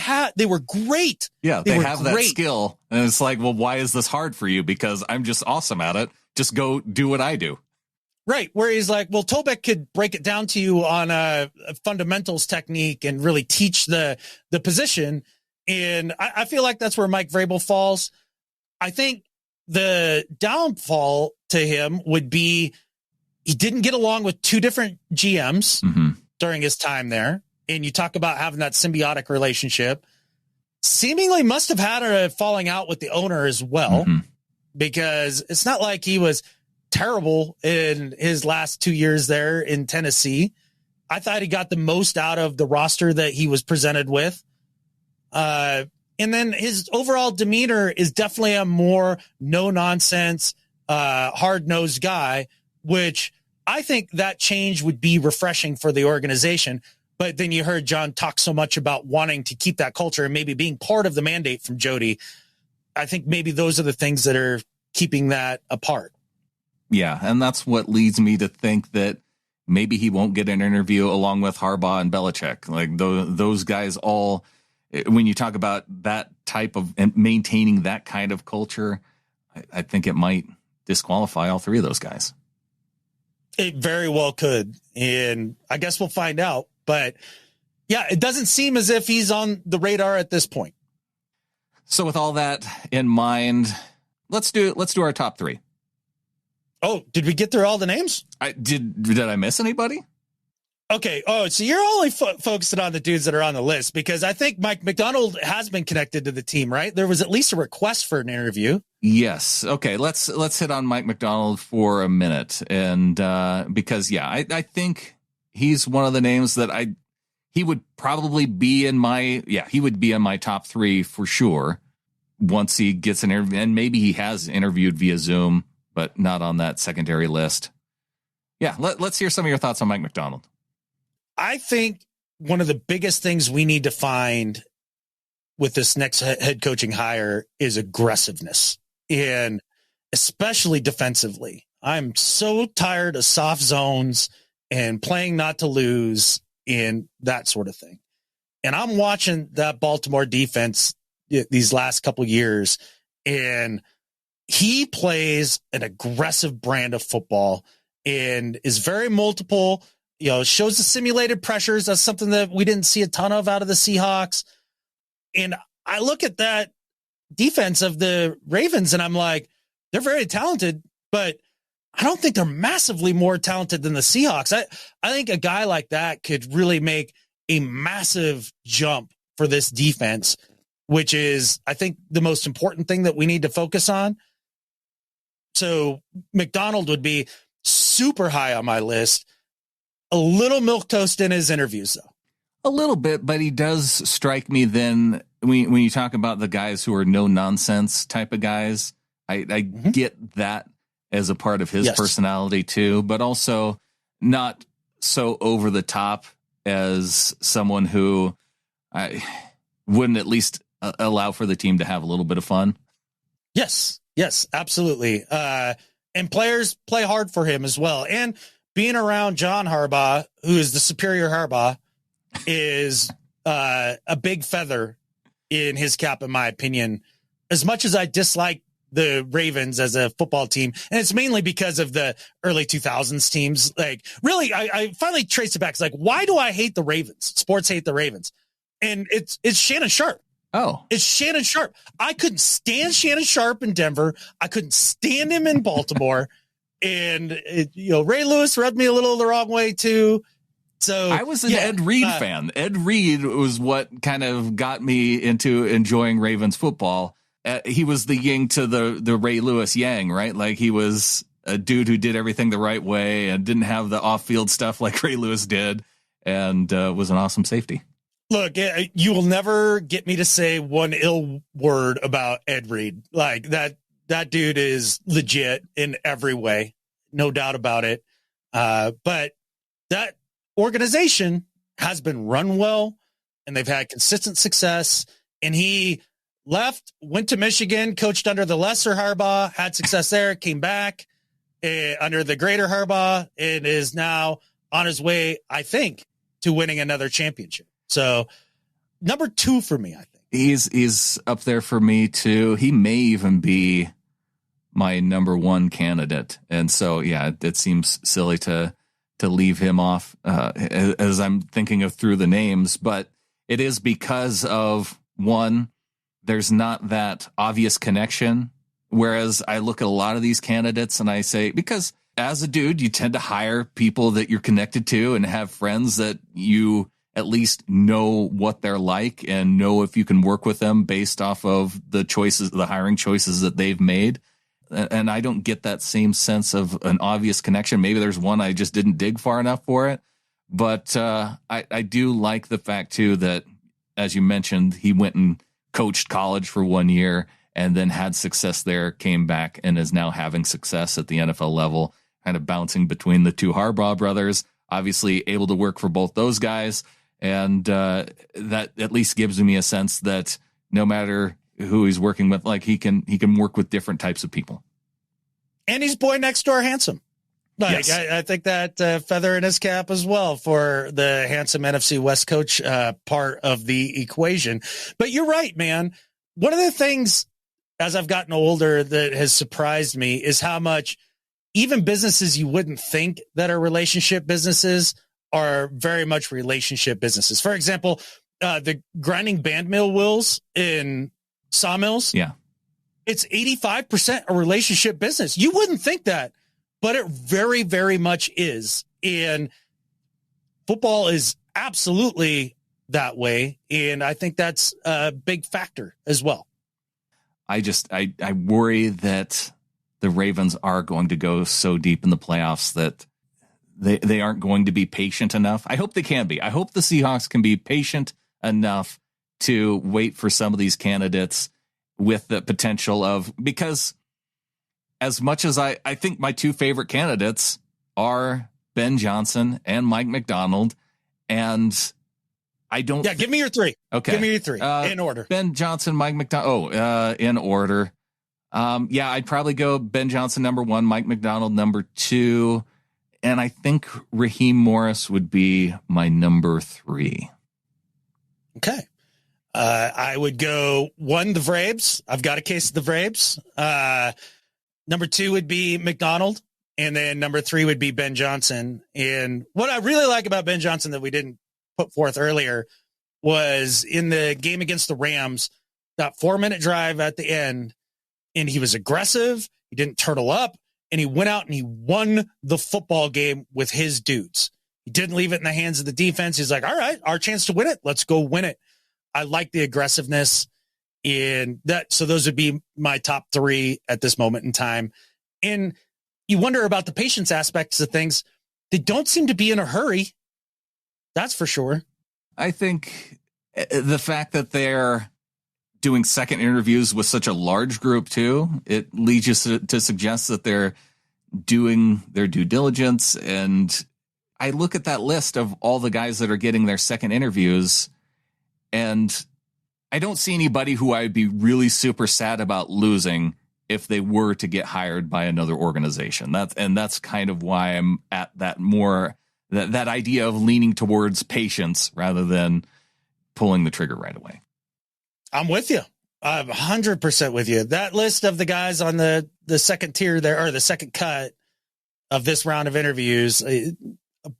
were great. Yeah, they have that skill. And it's like, well, why is this hard for you? Because I'm just awesome at it. Just go do what I do. Right. Where he's like, well, Tobeck could break it down to you on a fundamentals technique and really teach the position. And I feel like that's where Mike Vrabel falls. I think the downfall to him would be he didn't get along with two different GMs during his time there. And you talk about having that symbiotic relationship. seemingly must have had a falling out with the owner as well, because it's not like he was terrible in his last 2 years there in Tennessee. I thought he got the most out of the roster that he was presented with. And then his overall demeanor is definitely a more no nonsense, hard-nosed guy, which I think that change would be refreshing for the organization. But then you heard John talk so much about wanting to keep that culture and maybe being part of the mandate from Jody. I think maybe those are the things that are keeping that apart. Yeah, and that's what leads me to think that maybe he won't get an interview along with Harbaugh and Belichick. Like those guys all, when you talk about that type of and maintaining that kind of culture, I think it might disqualify all three of those guys. It very well could. And I guess we'll find out. But yeah, it doesn't seem as if he's on the radar at this point. So with all that in mind, let's do our top three. Oh, did we get through all the names? Did I miss anybody? Okay. Oh, so you're only focusing on the dudes that are on the list, because I think Mike Macdonald has been connected to the team, right? There was at least a request for an interview. Yes. Okay. Let's hit on Mike Macdonald for a minute. And because, yeah, I think he's one of the names that he would probably be in my top three for sure once he gets an interview. And maybe he has interviewed via Zoom, but not on that secondary list. Yeah. Let's hear some of your thoughts on Mike Macdonald. I think one of the biggest things we need to find with this next head coaching hire is aggressiveness, and especially defensively. I'm so tired of soft zones and playing not to lose and that sort of thing. And I'm watching that Baltimore defense these last couple of years, and he plays an aggressive brand of football and is very multiple, shows the simulated pressures. That's something that we didn't see a ton of out of the Seahawks. And I look at that defense of the Ravens and I'm like, they're very talented, but I don't think they're massively more talented than the Seahawks. I think a guy like that could really make a massive jump for this defense, which is, I think, the most important thing that we need to focus on. So Macdonald would be super high on my list. A little milquetoast in his interviews, though. A little bit, but he does strike me then when you talk about the guys who are no nonsense type of guys. I get that as a part of his personality too, but also not so over the top as someone who I wouldn't at least allow for the team to have a little bit of fun. Yes, absolutely. And players play hard for him as well. And being around John Harbaugh, who is the superior Harbaugh, is a big feather in his cap, in my opinion. As much as I dislike the Ravens as a football team, and it's mainly because of the early 2000s teams. Like, really, I finally traced it back. It's like, why do I hate the Ravens? Sports hate the Ravens. And it's Shannon Sharp. Oh, it's Shannon Sharp. I couldn't stand Shannon Sharp in Denver. I couldn't stand him in Baltimore. And Ray Lewis rubbed me a little the wrong way too. So I was an Ed Reed fan. Ed Reed was what kind of got me into enjoying Ravens football. He was the yin to the Ray Lewis yang, right? Like, he was a dude who did everything the right way and didn't have the off-field stuff like Ray Lewis did, and was an awesome safety. Look, you will never get me to say one ill word about Ed Reed. Like, that dude is legit in every way, no doubt about it. But that organization has been run well, and they've had consistent success. And he left, went to Michigan, coached under the lesser Harbaugh, had success there, came back under the greater Harbaugh, and is now on his way, I think, to winning another championship. So number 2 for me, I think. He's up there for me too. He may even be my number 1 candidate. And so, yeah, it seems silly to leave him off as I'm thinking of through the names, but it is because of, one, there's not that obvious connection. Whereas I look at a lot of these candidates and I say, because as a dude, you tend to hire people that you're connected to and have friends that you at least know what they're like and know if you can work with them based off of the choices, the hiring choices that they've made. And I don't get that same sense of an obvious connection. Maybe there's one I just didn't dig far enough for it. But I do like the fact, too, that, as you mentioned, he went and coached college for 1 year and then had success there, came back, and is now having success at the NFL level, kind of bouncing between the two Harbaugh brothers, obviously able to work for both those guys. And that at least gives me a sense that no matter who he's working with, like he can work with different types of people. And he's boy next door handsome. Like, yes. I think that feather in his cap as well for the handsome NFC West coach part of the equation. But you're right, man. One of the things as I've gotten older that has surprised me is how much even businesses you wouldn't think that are relationship businesses are very much relationship businesses. For example, the grinding band mill wheels in sawmills. Yeah. It's 85% a relationship business. You wouldn't think that, but it very, very much is. And football is absolutely that way. And I think that's a big factor as well. I worry that the Ravens are going to go so deep in the playoffs that they aren't going to be patient enough. I hope they can be. I hope the Seahawks can be patient enough to wait for some of these candidates with the potential of, because as much as I think my two favorite candidates are Ben Johnson and Mike Macdonald, and I don't. Yeah, give me your three. Okay. Give me your three in order. Ben Johnson, Mike Macdonald. In order. Yeah, I'd probably go Ben Johnson number 1, Mike Macdonald number 2. And I think Raheem Morris would be my number 3. Okay. I would go 1, the Vrabes. I've got a case of the Vrabes. Number 2 would be Macdonald. And then number 3 would be Ben Johnson. And what I really like about Ben Johnson that we didn't put forth earlier was in the game against the Rams, that 4-minute drive at the end, and he was aggressive. He didn't turtle up. And he went out and he won the football game with his dudes. He didn't leave it in the hands of the defense. He's like, all right, our chance to win it. Let's go win it. I like the aggressiveness in that. So those would be my top 3 at this moment in time. And you wonder about the patience aspects of things. They don't seem to be in a hurry. That's for sure. I think the fact that they're doing second interviews with such a large group too, it leads you to suggest that they're doing their due diligence. And I look at that list of all the guys that are getting their second interviews, and I don't see anybody who I'd be really super sad about losing if they were to get hired by another organization. That's kind of why I'm at that more, that idea of leaning towards patience rather than pulling the trigger right away. I'm with you. I'm 100% with you. That list of the guys on the second tier there, or the second cut of this round of interviews, a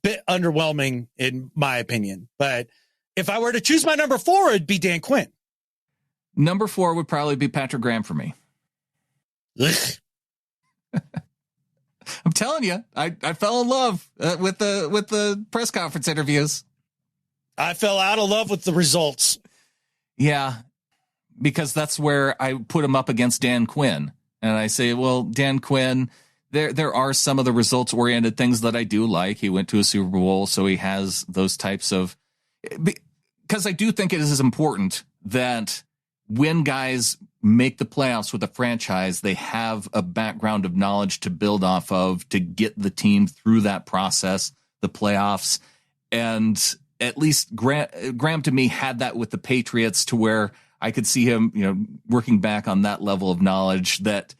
bit underwhelming in my opinion. But if I were to choose my number 4, it'd be Dan Quinn. Number 4 would probably be Patrick Graham for me. I'm telling you, I fell in love with the press conference interviews. I fell out of love with the results. Yeah. Because that's where I put him up against Dan Quinn. And I say, well, Dan Quinn, there are some of the results-oriented things that I do like. He went to a Super Bowl, so he has those types of... Because I do think it is important that when guys make the playoffs with a franchise, they have a background of knowledge to build off of to get the team through that process, the playoffs. And at least Graham to me had that with the Patriots, to where I could see him, working back on that level of knowledge, that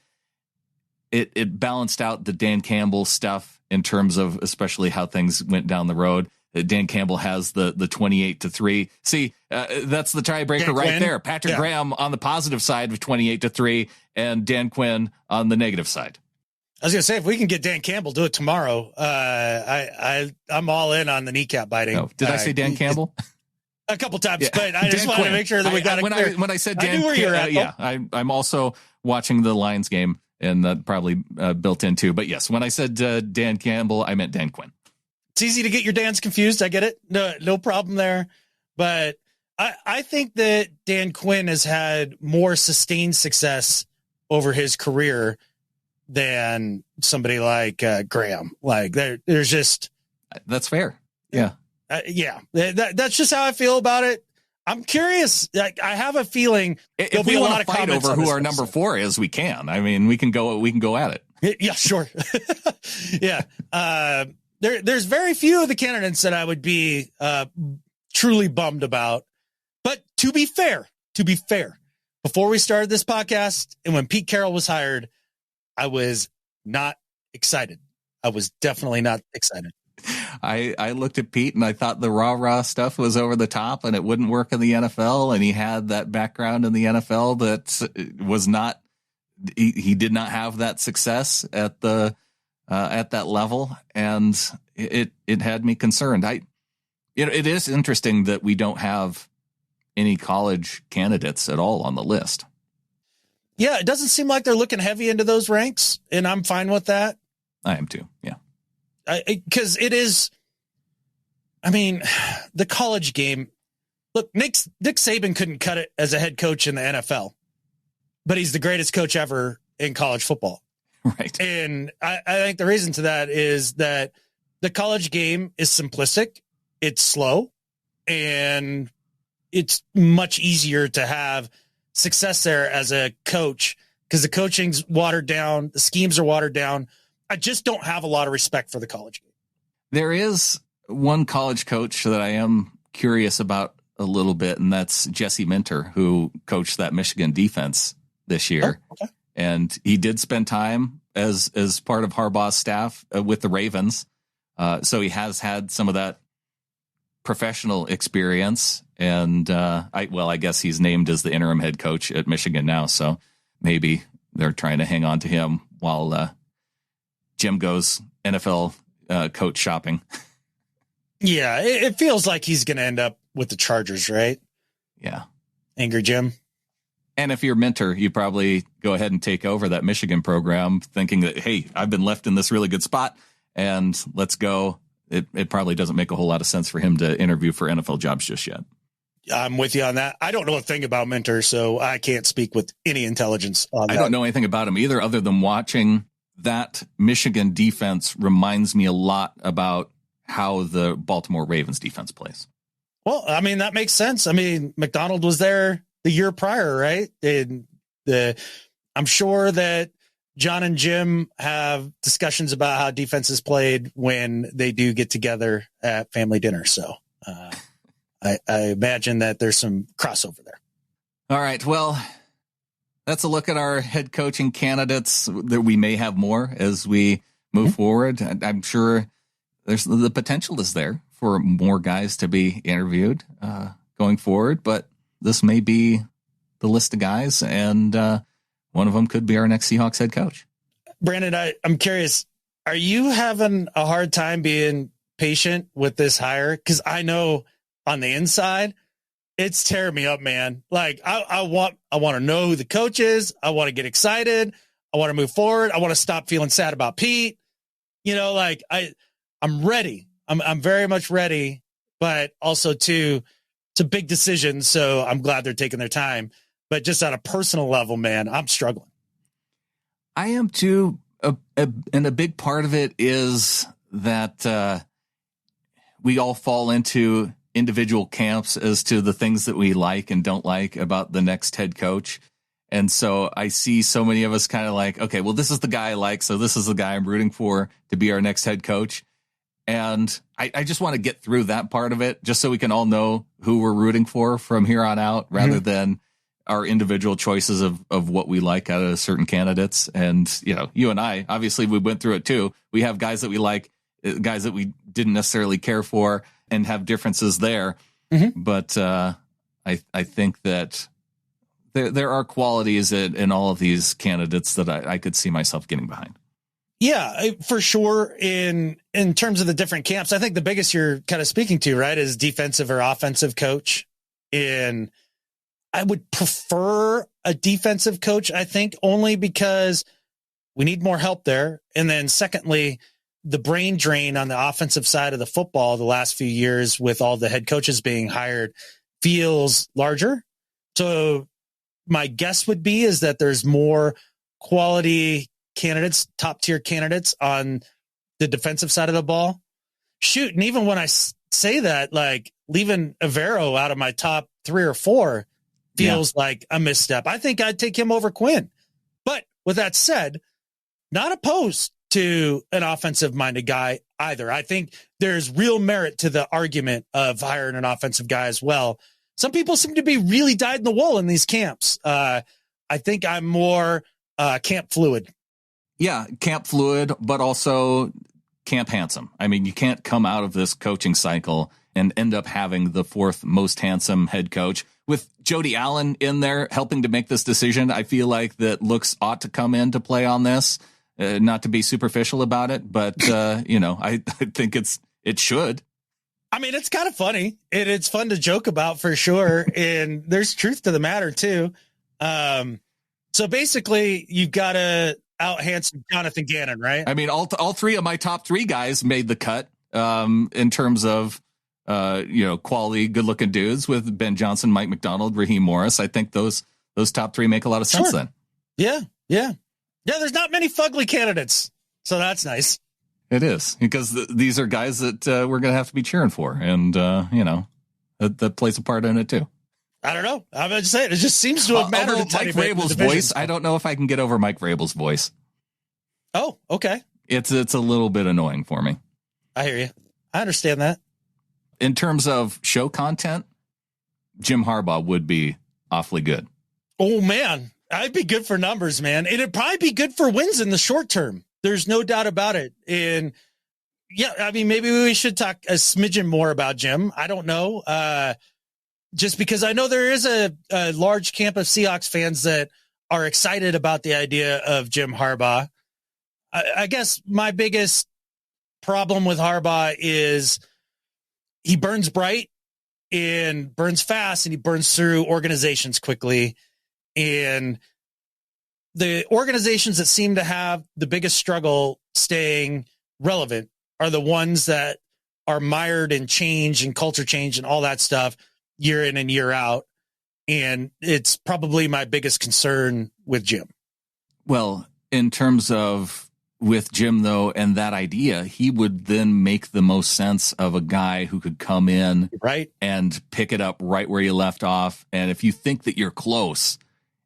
it balanced out the Dan Campbell stuff in terms of especially how things went down the road. Dan Campbell has the 28-3. See, that's the tiebreaker right there. Patrick Graham on the positive side of 28-3, and Dan Quinn on the negative side. I was gonna say, if we can get Dan Campbell, do it tomorrow. I'm all in on the kneecap biting. Oh, did I say Dan Campbell? A couple times, but I just wanted to make sure that we got it clear. When I said Dan, I'm also watching the Lions game, and that probably built in too. But yes, when I said Dan Campbell, I meant Dan Quinn. It's easy to get your Dans confused. I get it. No problem there. But I think that Dan Quinn has had more sustained success over his career than somebody like Graham. Like there's just. That's fair. Yeah. That's just how I feel about it. I'm curious. Like, I have a feling if we want to fight over who our number 4 is, we can. I mean, we can go at it. Yeah, sure. Yeah. There's very few of the candidates that I would be truly bummed about. But to be fair, before we started this podcast and when Pete Carroll was hired, I was not excited. I was definitely not excited. I looked at Pete and I thought the rah-rah stuff was over the top and it wouldn't work in the NFL. And he had that background in the NFL that was not, he did not have that success at that level. And it had me concerned. It is interesting that we don't have any college candidates at all on the list. Yeah. It doesn't seem like they're looking heavy into those ranks, and I'm fine with that. I am too. Yeah. Because it is, I mean, the college game. Look, Nick Saban couldn't cut it as a head coach in the NFL, but he's the greatest coach ever in college football. Right. And I think the reason to that is that the college game is simplistic, it's slow, and it's much easier to have success there as a coach because the coaching's watered down, the schemes are watered down. I just don't have a lot of respect for the college game. There is one college coach that I am curious about a little bit, and that's Jesse Minter, who coached that Michigan defense this year. Oh, okay. And he did spend time as part of Harbaugh's staff with the Ravens. So he has had some of that professional experience. And I guess he's named as the interim head coach at Michigan now. So maybe they're trying to hang on to him while Jim goes NFL coach shopping. Yeah, it feels like he's going to end up with the Chargers, right? Yeah. Angry Jim. And if you're Minter, you probably go ahead and take over that Michigan program thinking that, hey, I've been left in this really good spot and let's go. It probably doesn't make a whole lot of sense for him to interview for NFL jobs just yet. I'm with you on that. I don't know a thing about Minter, so I can't speak with any intelligence on that. I don't know anything about him either, other than watching that Michigan defense reminds me a lot about how the Baltimore Ravens defense plays. Well, I mean, that makes sense. I mean, Macdonald was there the year prior, right? And I'm sure that John and Jim have discussions about how defense is played when they do get together at family dinner. So I imagine that there's some crossover there. All right. Well, that's a look at our head coaching candidates. That we may have more as we move forward. I'm sure there's the potential is there for more guys to be interviewed going forward, but this may be the list of guys, and one of them could be our next Seahawks head coach. Brandon, I'm curious, are you having a hard time being patient with this hire? Because I know on the inside, it's tearing me up, man. Like I want to know who the coach is. I want to get excited. I want to move forward. I want to stop feeling sad about Pete. You know, like I'm ready. I'm very much ready, but also too, it's a big decision. So I'm glad they're taking their time, but just on a personal level, man, I'm struggling. I am too. And a big part of it is that we all fall into individual camps as to the things that we like and don't like about the next head coach. And so I see so many of us kind of like, okay, well, this is the guy I like. So this is the guy I'm rooting for to be our next head coach. And I just want to get through that part of it just so we can all know who we're rooting for from here on out, rather than our individual choices of what we like out of certain candidates. And, you know, you and I, obviously we went through it too. We have guys that we like, guys that we didn't necessarily care for, and have differences there. But I think that there are qualities in all of these candidates that I could see myself getting behind. Yeah, for sure. In terms of the different camps, I think the biggest you're kind of speaking to, right, is defensive or offensive coach. And I would prefer a defensive coach, I think, only because we need more help there. And then secondly, the brain drain on the offensive side of the football the last few years with all the head coaches being hired feels larger. So my guess would be is that there's more quality candidates, top tier candidates on the defensive side of the ball. Shoot. And even when I say that, like leaving Evero out of my top 3 or 4 feels like a misstep. I think I'd take him over Quinn. But with that said, not opposed to an offensive minded guy either. I think there's real merit to the argument of hiring an offensive guy as well. Some people seem to be really dyed in the wool in these camps. I think I'm more camp fluid. Yeah, camp fluid, but also camp handsome. I mean, you can't come out of this coaching cycle and end up having the 4th most handsome head coach. With Jody Allen in there helping to make this decision, I feel like that looks ought to come into play on this. Not to be superficial about it, but I think it should. I mean, it's kind of funny. It's fun to joke about for sure, and there's truth to the matter too. So basically, you've got to out handsome Jonathan Gannon, right? I mean, all 3 of my top 3 guys made the cut in terms of quality, good looking dudes with Ben Johnson, Mike Macdonald, Raheem Morris. I think those top 3 make a lot of sense. Sure. Then. Yeah. There's not many fugly candidates, so that's nice. It is, because these are guys that we're going to have to be cheering for, and that plays a part in it too. I don't know. I'm just saying, it just seems to have mattered. Mike Vrabel's voice, I don't know if I can get over Mike Vrabel's voice. Oh, okay. It's a little bit annoying for me. I hear you. I understand that. In terms of show content, Jim Harbaugh would be awfully good. Oh, man. I'd be good for numbers, man. And it'd probably be good for wins in the short term. There's no doubt about it. And yeah, I mean, maybe we should talk a smidgen more about Jim. I don't know. Just because I know there is a large camp of Seahawks fans that are excited about the idea of Jim Harbaugh. I guess my biggest problem with Harbaugh is he burns bright and burns fast, and he burns through organizations quickly. And the organizations that seem to have the biggest struggle staying relevant are the ones that are mired in change and culture change and all that stuff year in and year out. And it's probably my biggest concern with Jim. Well, in terms of with Jim, though, and that idea, he would then make the most sense of a guy who could come in right and pick it up right where you left off. And if you think that you're close,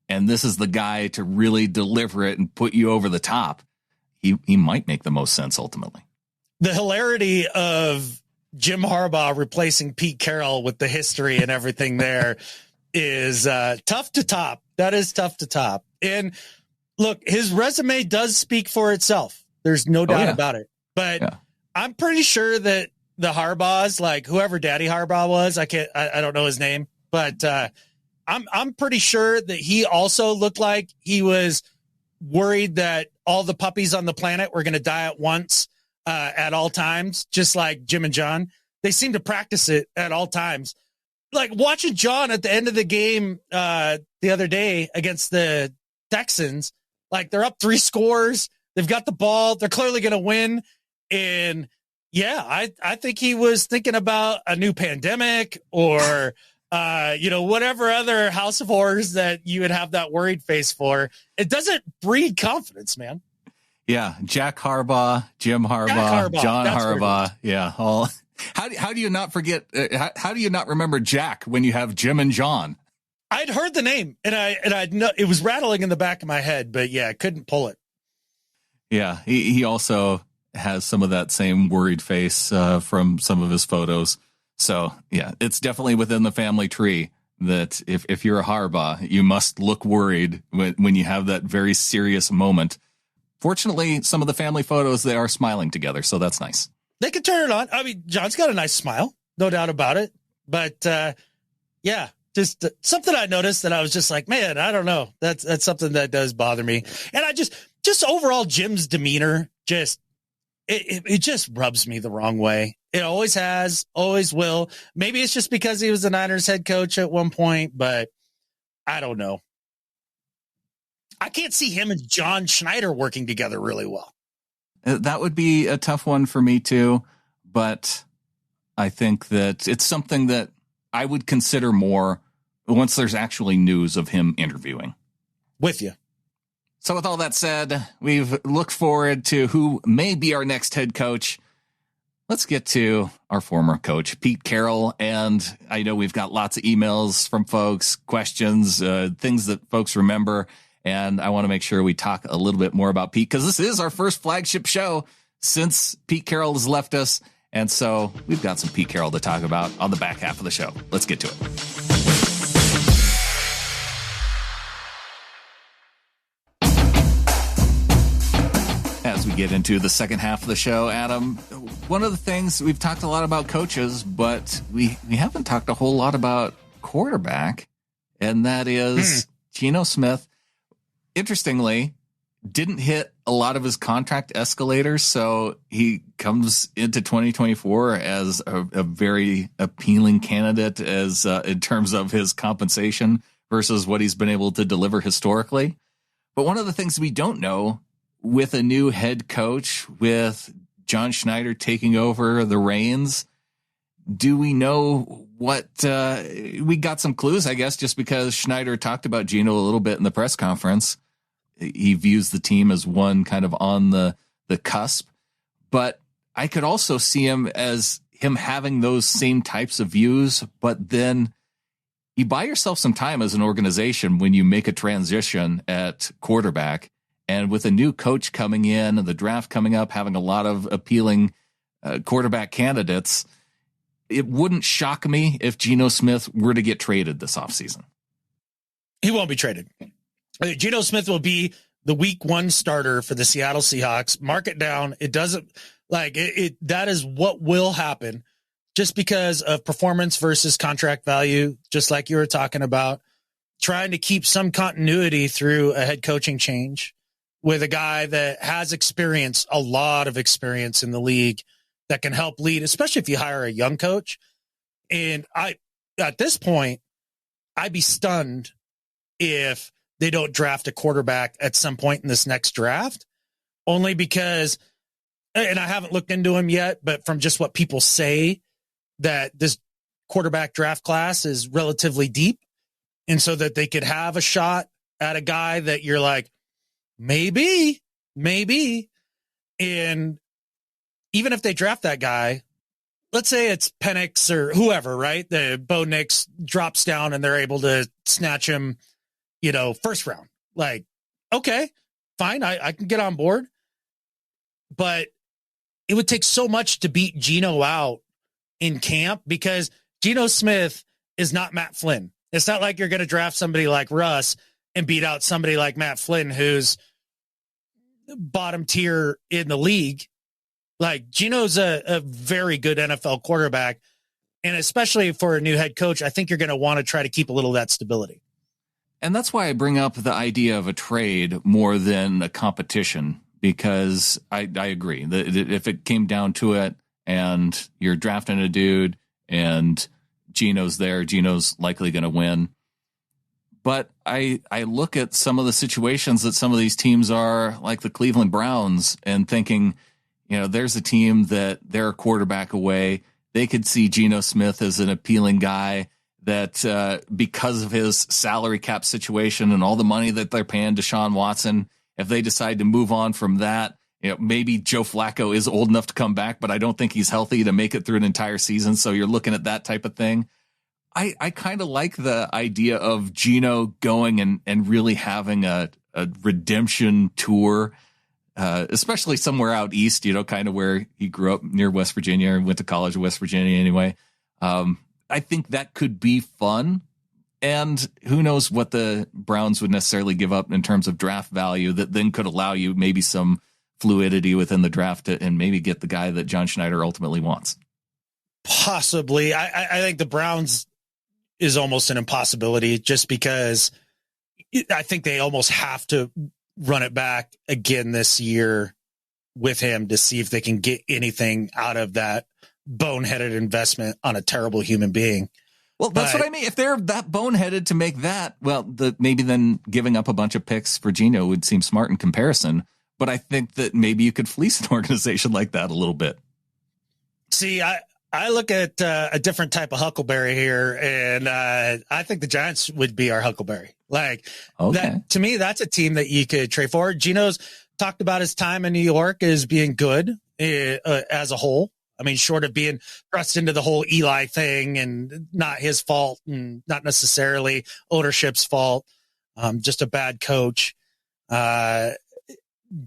and this is the guy to really deliver it and put you over the top, he might make the most sense ultimately. The hilarity of Jim Harbaugh replacing Pete Carroll with the history and everything there is tough to top. That is tough to top. And look, his resume does speak for itself. There's no doubt about it. But I'm pretty sure that the Harbaughs, like whoever Daddy Harbaugh was, I don't know his name, but I'm pretty sure that he also looked like he was worried that all the puppies on the planet were going to die at once at all times, just like Jim and John. They seem to practice it at all times. Like watching John at the end of the game the other day against the Texans, like they're up 3 scores. They've got the ball. They're clearly going to win. And yeah, I think he was thinking about a new pandemic or whatever other house of horrors that you would have that worried face for. It doesn't breed confidence, man. Yeah. Jack Harbaugh, Jim Harbaugh, John Harbaugh. Yeah. All. How do you not forget? How do you not remember Jack when you have Jim and John? I'd heard the name and I know it was rattling in the back of my head, but yeah, I couldn't pull it. Yeah. He also has some of that same worried face from some of his photos. So yeah, it's definitely within the family tree that if you're a Harbaugh, you must look worried when you have that very serious moment. Fortunately, some of the family photos, they are smiling together. So that's nice. They could turn it on. I mean, John's got a nice smile, no doubt about it. But yeah, just something I noticed that I was just like, man, I don't know. That's something that does bother me. And I just overall Jim's demeanor, it just rubs me the wrong way. It always has, always will. Maybe it's just because he was the Niners head coach at one point, but I don't know. I can't see him and John Schneider working together really well. That would be a tough one for me too, but I think that it's something that I would consider more once there's actually news of him interviewing. With you. So with all that said, we've looked forward to who may be our next head coach. Let's get to our former coach, Pete Carroll. And I know we've got lots of emails from folks, questions, things that folks remember. And I want to make sure we talk a little bit more about Pete, because this is our first flagship show since Pete Carroll has left us. And so we've got some Pete Carroll to talk about on the back half of the show. Let's get to it. As we get into the second half of the show, Adam, one of the things we've talked a lot about coaches, but we haven't talked a whole lot about quarterback, and that is Geno Smith. Interestingly, didn't hit a lot of his contract escalators, so he comes into 2024 as a very appealing candidate as in terms of his compensation versus what he's been able to deliver historically. But one of the things we don't know, with a new head coach, with John Schneider taking over the reins, do we know what we got some clues, I guess, just because Schneider talked about Geno a little bit in the press conference. He views the team as one kind of on the cusp, but I could also see him as him having those same types of views. But then you buy yourself some time as an organization when you make a transition at quarterback, and with a new coach coming in and the draft coming up, having a lot of appealing quarterback candidates, it wouldn't shock me if Geno Smith were to get traded this offseason. He won't be traded. Geno Smith will be the week 1 starter for the Seattle Seahawks. Mark it down. It doesn't like it. That is what will happen, just because of performance versus contract value, just like you were talking about, trying to keep some continuity through a head coaching change with a guy that has experience, a lot of experience in the league, that can help lead, especially if you hire a young coach. And at this point, I'd be stunned if they don't draft a quarterback at some point in this next draft, only because, and I haven't looked into him yet, but from just what people say, that this quarterback draft class is relatively deep. And so that they could have a shot at a guy that you're like, maybe. And even if they draft that guy, let's say it's Penix or whoever, right? The Bo Nix drops down and they're able to snatch him, first round. Like, okay, fine. I can get on board, but it would take so much to beat Geno out in camp, because Geno Smith is not Matt Flynn. It's not like you're going to draft somebody like Russ and beat out somebody like Matt Flynn, who's bottom tier in the league. Like, Geno's a very good NFL quarterback. And especially for a new head coach, I think you're going to want to try to keep a little of that stability. And that's why I bring up the idea of a trade more than a competition, because I agree that if it came down to it and you're drafting a dude and Geno's there, Geno's likely going to win. But I look at some of the situations that some of these teams are, like the Cleveland Browns, and thinking, there's a team that they're a quarterback away. They could see Geno Smith as an appealing guy that because of his salary cap situation and all the money that they're paying Deshaun Watson, if they decide to move on from that, maybe Joe Flacco is old enough to come back, but I don't think he's healthy to make it through an entire season. So you're looking at that type of thing. I kind of like the idea of Geno going and really having a redemption tour, especially somewhere out east, kind of where he grew up near West Virginia and went to college in West Virginia anyway. I think that could be fun. And who knows what the Browns would necessarily give up in terms of draft value that then could allow you maybe some fluidity within the draft and maybe get the guy that John Schneider ultimately wants. Possibly. I think the Browns is almost an impossibility, just because I think they almost have to run it back again this year with him to see if they can get anything out of that boneheaded investment on a terrible human being. Well, that's what I mean. If they're that boneheaded to make that, well, maybe then giving up a bunch of picks for Geno would seem smart in comparison. but I think that maybe you could fleece an organization like that a little bit. See, I look at a different type of Huckleberry here, and I think the Giants would be our Huckleberry. Like, that, to me, that's a team that you could trade for. Gino's talked about his time in New York as being good as a whole. I mean, short of being thrust into the whole Eli thing and not his fault and not necessarily ownership's fault, just a bad coach.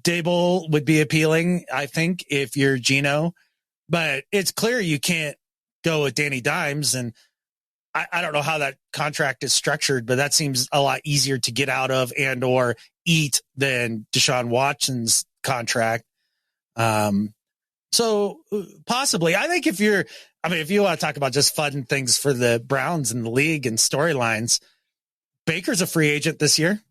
Dable would be appealing, I think, if you're Gino. But it's clear you can't go with Danny Dimes. And I don't know how that contract is structured, but that seems a lot easier to get out of and or eat than Deshaun Watson's contract. So possibly, I think if you want to talk about just fun things for the Browns and the league and storylines, Baker's a free agent this year.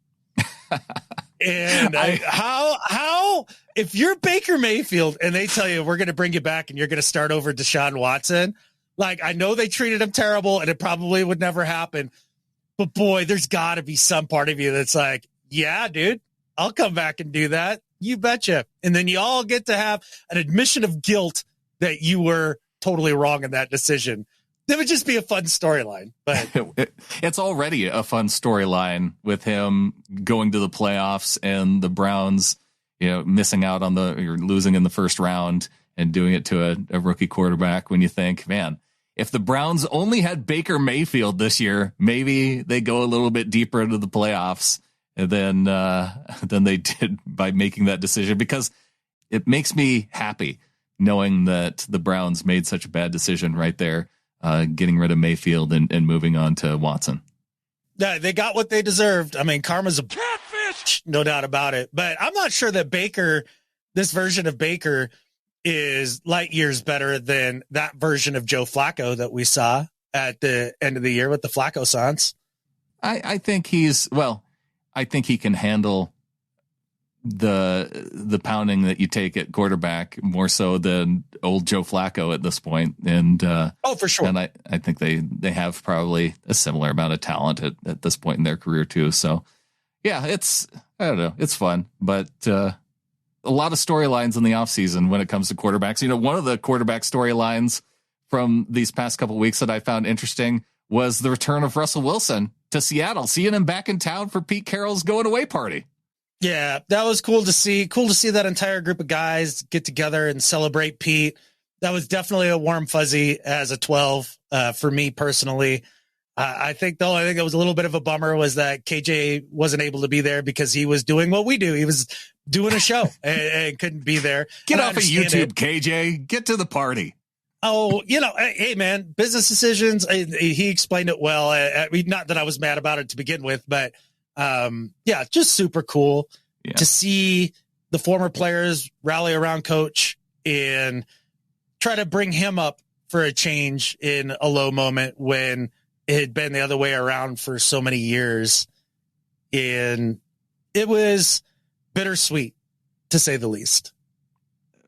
And how if you're Baker Mayfield and they tell you we're going to bring you back and you're going to start over Deshaun Watson, like, I know they treated him terrible and it probably would never happen, but boy, there's got to be some part of you that's like, yeah, dude, I'll come back and do that. You betcha. And then you all get to have an admission of guilt that you were totally wrong in that decision. That would just be a fun storyline. But it's already a fun storyline with him going to the playoffs and the Browns, missing out on or losing in the first round and doing it to a rookie quarterback. When you think, man, if the Browns only had Baker Mayfield this year, maybe they go a little bit deeper into the playoffs than they did by making that decision, because it makes me happy knowing that the Browns made such a bad decision right there. Getting rid of Mayfield and moving on to Watson. Yeah, they got what they deserved. I mean, karma's a catfish, no doubt about it. But I'm not sure that this version of Baker is light years better than that version of Joe Flacco that we saw at the end of the year with the Flacco Sons. I think I think he can handle the pounding that you take at quarterback more so than old Joe Flacco at this point. And for sure. And I think they have probably a similar amount of talent at this point in their career too. So yeah, I don't know, it's fun, but a lot of storylines in the offseason when it comes to quarterbacks. One of the quarterback storylines from these past couple of weeks that I found interesting was the return of Russell Wilson to Seattle, seeing him back in town for Pete Carroll's going away party. Yeah, that was cool to see. Cool to see that entire group of guys get together and celebrate Pete. That was definitely a warm fuzzy as a 12 for me personally. I think that was a little bit of a bummer was that KJ wasn't able to be there because he was doing what we do. He was doing a show and couldn't be there. Get off of YouTube, KJ. Get to the party. Oh, hey, man, business decisions. He explained it well. Not that I was mad about it to begin with, but yeah, just super cool to see the former players rally around coach and try to bring him up for a change in a low moment when it had been the other way around for so many years. And it was bittersweet, to say the least.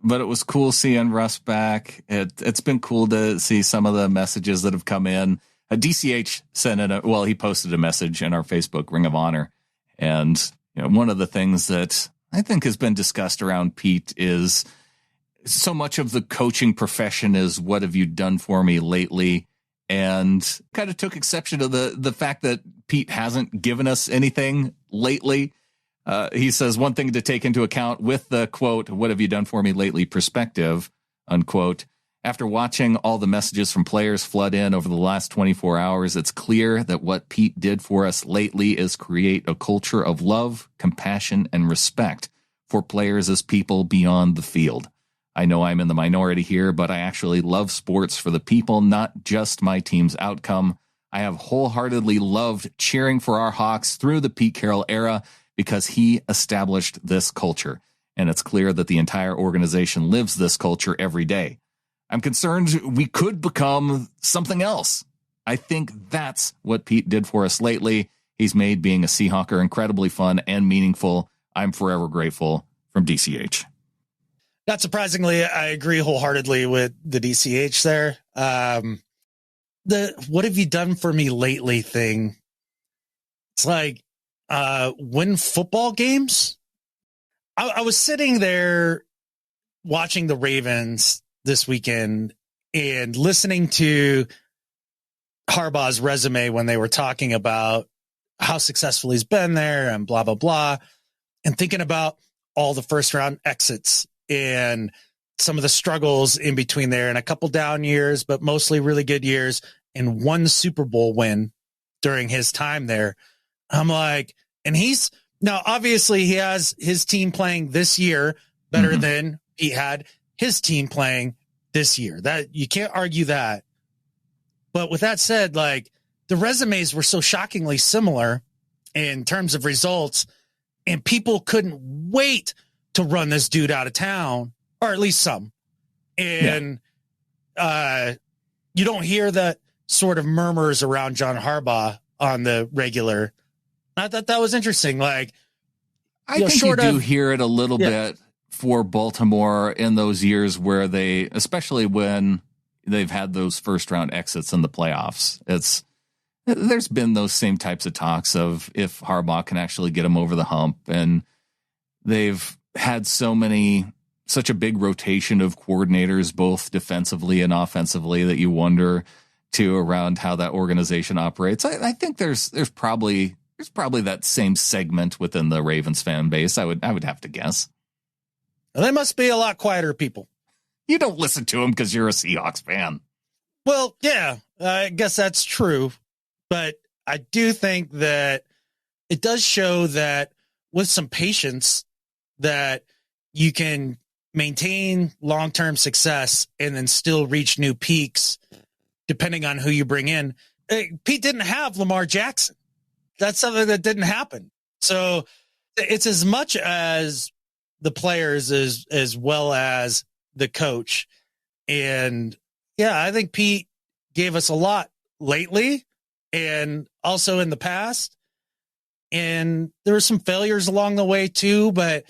But it was cool seeing Russ back. It's been cool to see some of the messages that have come in. DCH sent in he posted a message in our Facebook Ring of Honor. And one of the things that I think has been discussed around Pete is so much of the coaching profession is, what have you done for me lately? And kind of took exception to the fact that Pete hasn't given us anything lately. He says one thing to take into account with the quote, what have you done for me lately perspective, unquote. After watching all the messages from players flood in over the last 24 hours, it's clear that what Pete did for us lately is create a culture of love, compassion, and respect for players as people beyond the field. I know I'm in the minority here, but I actually love sports for the people, not just my team's outcome. I have wholeheartedly loved cheering for our Hawks through the Pete Carroll era because he established this culture, and it's clear that the entire organization lives this culture every day. I'm concerned we could become something else. I think that's what Pete did for us lately. He's made being a Seahawker incredibly fun and meaningful. I'm forever grateful. From DCH. Not surprisingly, I agree wholeheartedly with the DCH there. The what have you done for me lately thing? It's like win football games. I was sitting there watching the Ravens this weekend and listening to Harbaugh's resume when they were talking about how successful he's been there and blah, blah, blah, and thinking about all the first round exits and some of the struggles in between there and a couple down years, but mostly really good years and one Super Bowl win during his time there. I'm like, and he's now obviously he has his team playing this year better than he had his team playing this year. That you can't argue that. But with that said, like the resumes were so shockingly similar in terms of results, and people couldn't wait to run this dude out of town, or at least some. And you don't hear that sort of murmurs around John Harbaugh on the regular. I thought that was interesting. Like, I think you do hear it a little bit for Baltimore in those years where they, especially when they've had those first round exits in the playoffs. There's been those same types of talks of if Harbaugh can actually get them over the hump, and they've had such a big rotation of coordinators, both defensively and offensively, that you wonder too around how that organization operates. I think there's probably that same segment within the Ravens fan base. I would have to guess. Well, they must be a lot quieter people. You don't listen to them because you're a Seahawks fan. Well, yeah, I guess that's true. But I do think that it does show that with some patience that you can maintain long-term success and then still reach new peaks depending on who you bring in. Pete didn't have Lamar Jackson. That's something that didn't happen. So it's as much as the players as well as the coach. And yeah, I think Pete gave us a lot lately and also in the past. And there were some failures along the way too, but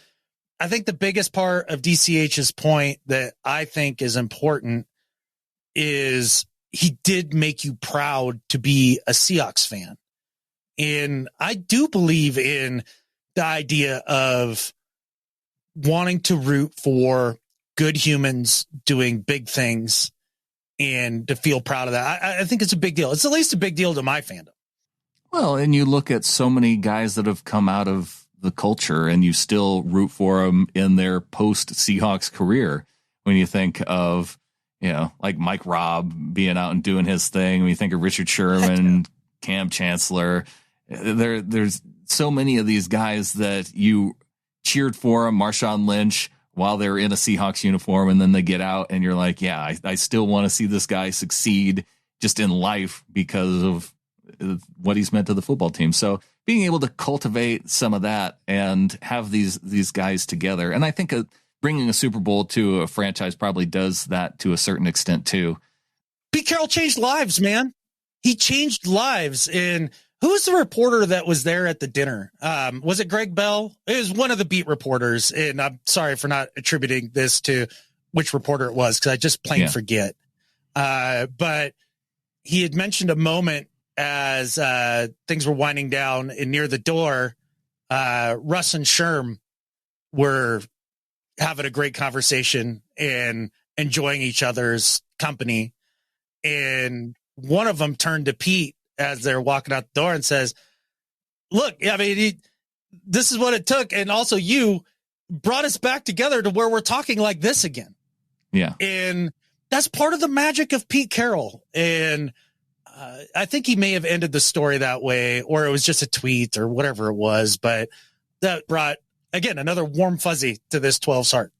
I think the biggest part of DCH's point that I think is important is he did make you proud to be a Seahawks fan. And I do believe in the idea of wanting to root for good humans doing big things and to feel proud of that. I think it's a big deal. It's at least a big deal to my fandom. Well, and you look at so many guys that have come out of the culture and you still root for them in their post Seahawks career. When you think of, like Mike Robb being out and doing his thing, when you think of Richard Sherman, Cam Chancellor, there's so many of these guys that you cheered for them, Marshawn Lynch, while they're in a Seahawks uniform, and then they get out and you're like, yeah, I still want to see this guy succeed just in life because of what he's meant to the football team. So being able to cultivate some of that and have these guys together. And I think bringing a Super Bowl to a franchise probably does that to a certain extent too. Pete Carroll changed lives, man. He changed lives. And who's the reporter that was there at the dinner? Was it Greg Bell? It was one of the beat reporters. And I'm sorry for not attributing this to which reporter it was, because I just plain forget. But he had mentioned a moment as things were winding down and near the door, Russ and Sherm were having a great conversation and enjoying each other's company. And one of them turned to Pete as they're walking out the door and says, look, I mean, this is what it took. And also you brought us back together to where we're talking like this again. Yeah. And that's part of the magic of Pete Carroll. And I think he may have ended the story that way, or it was just a tweet or whatever it was, but that brought, again, another warm fuzzy to this 12's heart.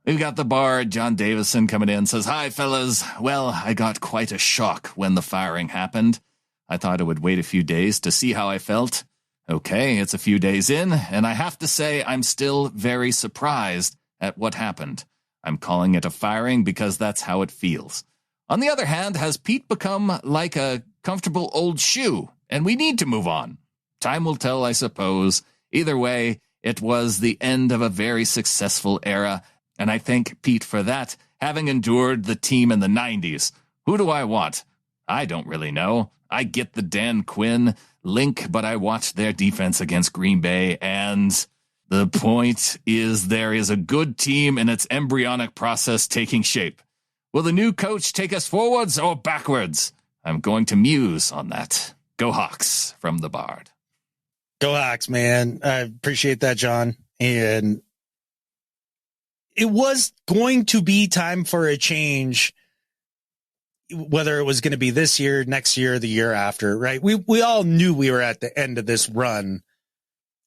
We've got the Bard, John Davison, coming in, says, hi, fellas. Well, I got quite a shock when the firing happened. I thought I would wait a few days to see how I felt. Okay, it's a few days in, and I have to say I'm still very surprised at what happened. I'm calling it a firing because that's how it feels. On the other hand, has Pete become like a comfortable old shoe, and we need to move on? Time will tell, I suppose. Either way, it was the end of a very successful era, and I thank Pete for that, having endured the team in the 90s. Who do I want? I don't really know. I get the Dan Quinn link, but I watched their defense against Green Bay, and The point is there is a good team in its embryonic process taking shape. Will the new coach take us forwards or backwards? I'm going to muse on that. Go Hawks from the Bard. Go Hawks, man. I appreciate that, John. And it was going to be time for a change, whether it was going to be this year, next year, the year after, right? We all knew we were at the end of this run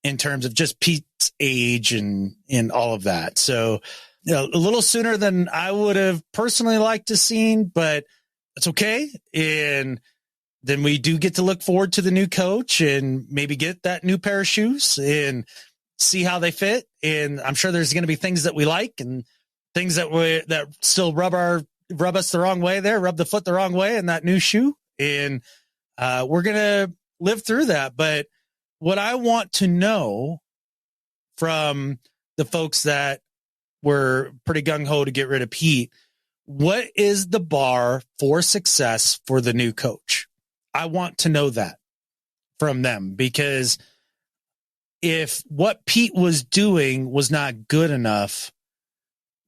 in terms of just Pete's age and all of that. So, you know, a little sooner than I would have personally liked to seen, but it's okay. And then we do get to look forward to the new coach and maybe get that new pair of shoes and see how they fit. And I'm sure there's going to be things that we like and things that still rub us the wrong way there, rub the foot the wrong way in that new shoe. And we're going to live through that. But what I want to know from the folks that were pretty gung-ho to get rid of Pete, what is the bar for success for the new coach? I want to know that from them, because if what Pete was doing was not good enough,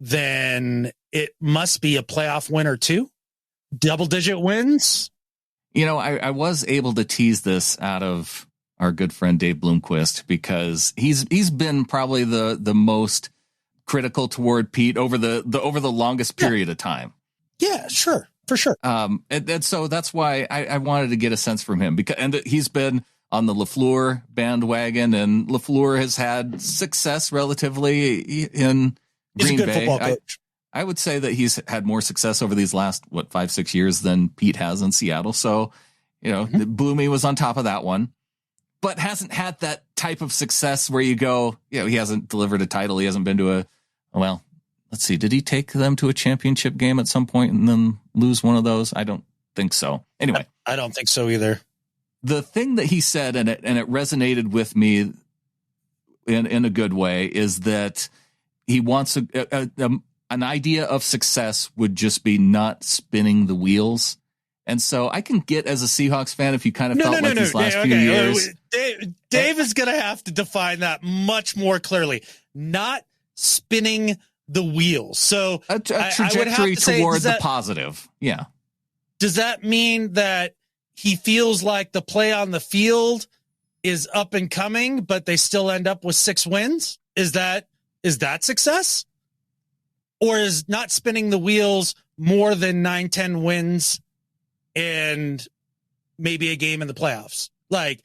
then it must be a playoff win or two, double-digit wins. You know, I was able to tease this out of our good friend Dave Bloomquist, because he's been probably the most critical toward Pete over the longest period of time. Yeah, sure. For sure. And so that's why I wanted to get a sense from him, because he's been on the LaFleur bandwagon, and LaFleur has had success relatively in Green Bay. Football coach. I would say that he's had more success over these last 5-6 years than Pete has in Seattle. So, you know, Bloomy was on top of that one, but hasn't had that type of success where you go, you know, he hasn't delivered a title. He hasn't been to let's see. Did he take them to a championship game at some point and then lose one of those? I don't think so. Anyway, I don't think so either. The thing that he said, and it resonated with me in a good way, is that he wants an idea of success would just be not spinning the wheels. And so I can get, as a Seahawks fan, if you kind of felt like these last few years. Dave is going to have to define that much more clearly. Not spinning the wheels. So a trajectory toward the positive. Yeah. Does that mean that he feels like the play on the field is up and coming, but they still end up with 6 wins? Is that success? Or is not spinning the wheels more than 9-10 wins and maybe a game in the playoffs? Like,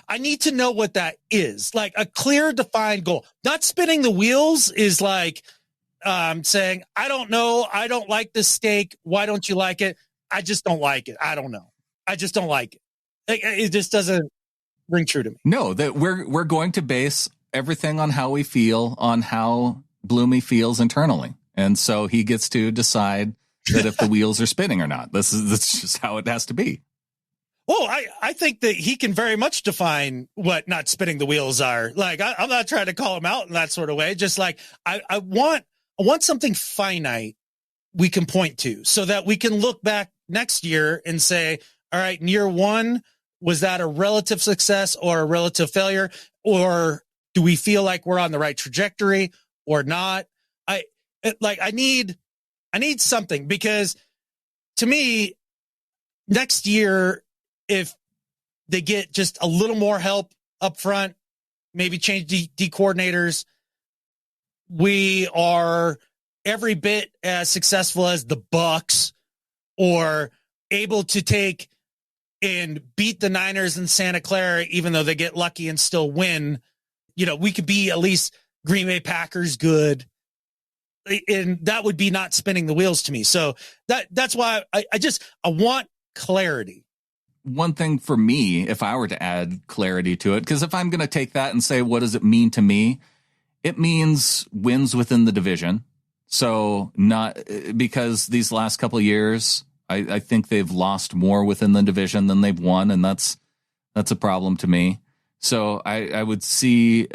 I need to know what that is. Like a clear, defined goal. Not spinning the wheels is like saying, I don't know. I don't like this steak. Why don't you like it? I just don't like it. I don't know. I just don't like it. It just doesn't ring true to me. No, that we're going to base everything on how we feel, on how Bloomy feels internally. And so he gets to decide that if the wheels are spinning or not. That's just how it has to be. Oh, I think that he can very much define what not spinning the wheels are. Like, I'm not trying to call him out in that sort of way. Just like I want something finite we can point to so that we can look back next year and say, all right, in year 1, was that a relative success or a relative failure? Or do we feel like we're on the right trajectory or not? I need something, because to me, next year, if they get just a little more help up front, maybe change D coordinators, we are every bit as successful as the Bucks, or able to take and beat the Niners in Santa Clara, even though they get lucky and still win. You know, we could be at least Green Bay Packers good. And that would be not spinning the wheels to me. So that's why I want clarity. One thing for me, if I were to add clarity to it, because if I'm going to take that and say, what does it mean to me? It means wins within the division. So not because these last couple of years, I think they've lost more within the division than they've won. And that's a problem to me. So I would see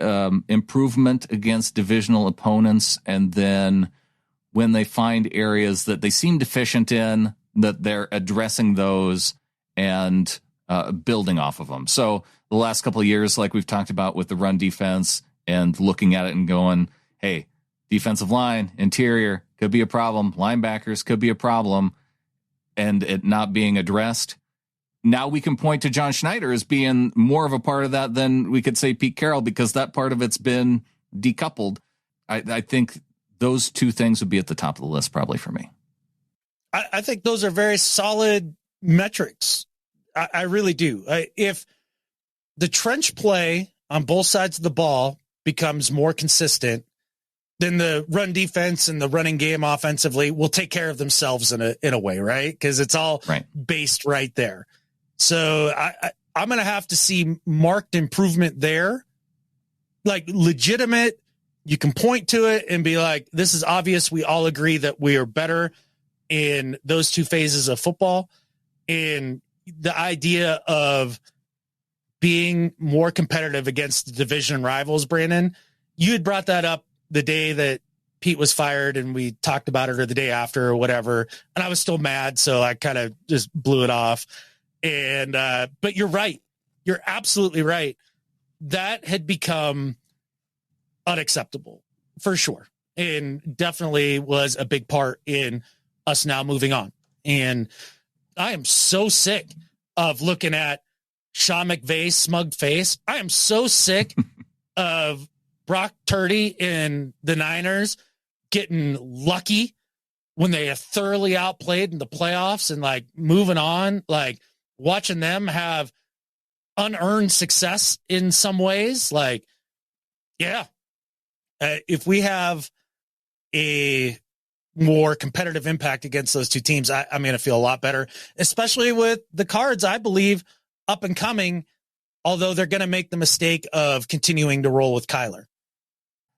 improvement against divisional opponents. And then when they find areas that they seem deficient in, that they're addressing those and building off of them. So the last couple of years, like we've talked about with the run defense and looking at it and going, hey, defensive line, interior could be a problem. Linebackers could be a problem, and it not being addressed. Now we can point to John Schneider as being more of a part of that than we could say Pete Carroll, because that part of it's been decoupled. I think those two things would be at the top of the list probably for me. I think those are very solid metrics. I really do. If the trench play on both sides of the ball becomes more consistent, then the run defense and the running game offensively will take care of themselves in a way, right? Because it's all based right there. So I'm going to have to see marked improvement there, like legitimate. You can point to it and be like, this is obvious. We all agree that we are better in those two phases of football. And the idea of being more competitive against the division rivals, Brandon, you had brought that up the day that Pete was fired and we talked about it, or the day after or whatever. And I was still mad. So I kind of just blew it off. And, but you're right. You're absolutely right. That had become unacceptable for sure. And definitely was a big part in us now moving on. And I am so sick of looking at Sean McVay's smug face. I am so sick of Brock Purdy and the Niners getting lucky when they are thoroughly outplayed in the playoffs and like moving on, like watching them have unearned success in some ways. Like, yeah, if we have a more competitive impact against those two teams, I'm going to feel a lot better, especially with the Cards, I believe, up and coming, although they're going to make the mistake of continuing to roll with Kyler.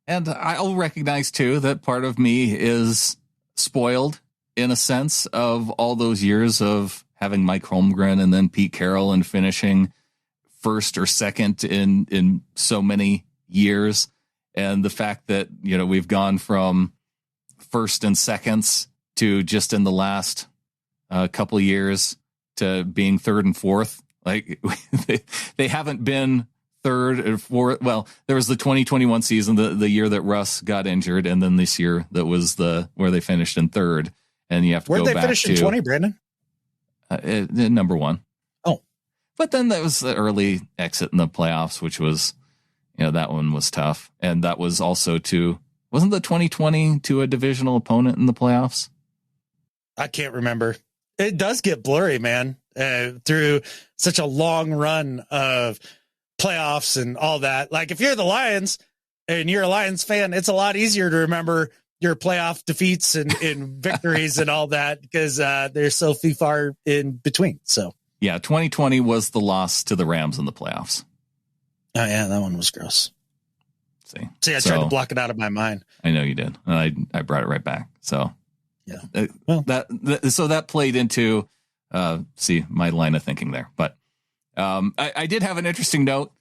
And I'll recognize, too, that part of me is spoiled in a sense of all those years of having Mike Holmgren and then Pete Carroll and finishing first or second in so many years. And the fact that, you know, we've gone from first and seconds to just in the last couple of years to being third and fourth. Like they haven't been third or fourth. Well, there was the 2021 season, the year that Russ got injured, and then this year that was where they finished in third. And you have to go back to. Where'd they finish in 20, Brandon? Number one. Oh, but then that was the early exit in the playoffs, which was, you know, that one was tough. And that was also wasn't the 2020 to a divisional opponent in the playoffs? I can't remember. It does get blurry, man, through such a long run of playoffs and all that. Like if you're the Lions and you're a Lions fan, it's a lot easier to remember your playoff defeats and victories and all that, because they're so far in between. So yeah, 2020 was the loss to the Rams in the playoffs. Oh yeah, that one was gross. See, I tried to block it out of my mind. I know you did. And I brought it right back. So yeah, so that played into my line of thinking there. But I did have an interesting note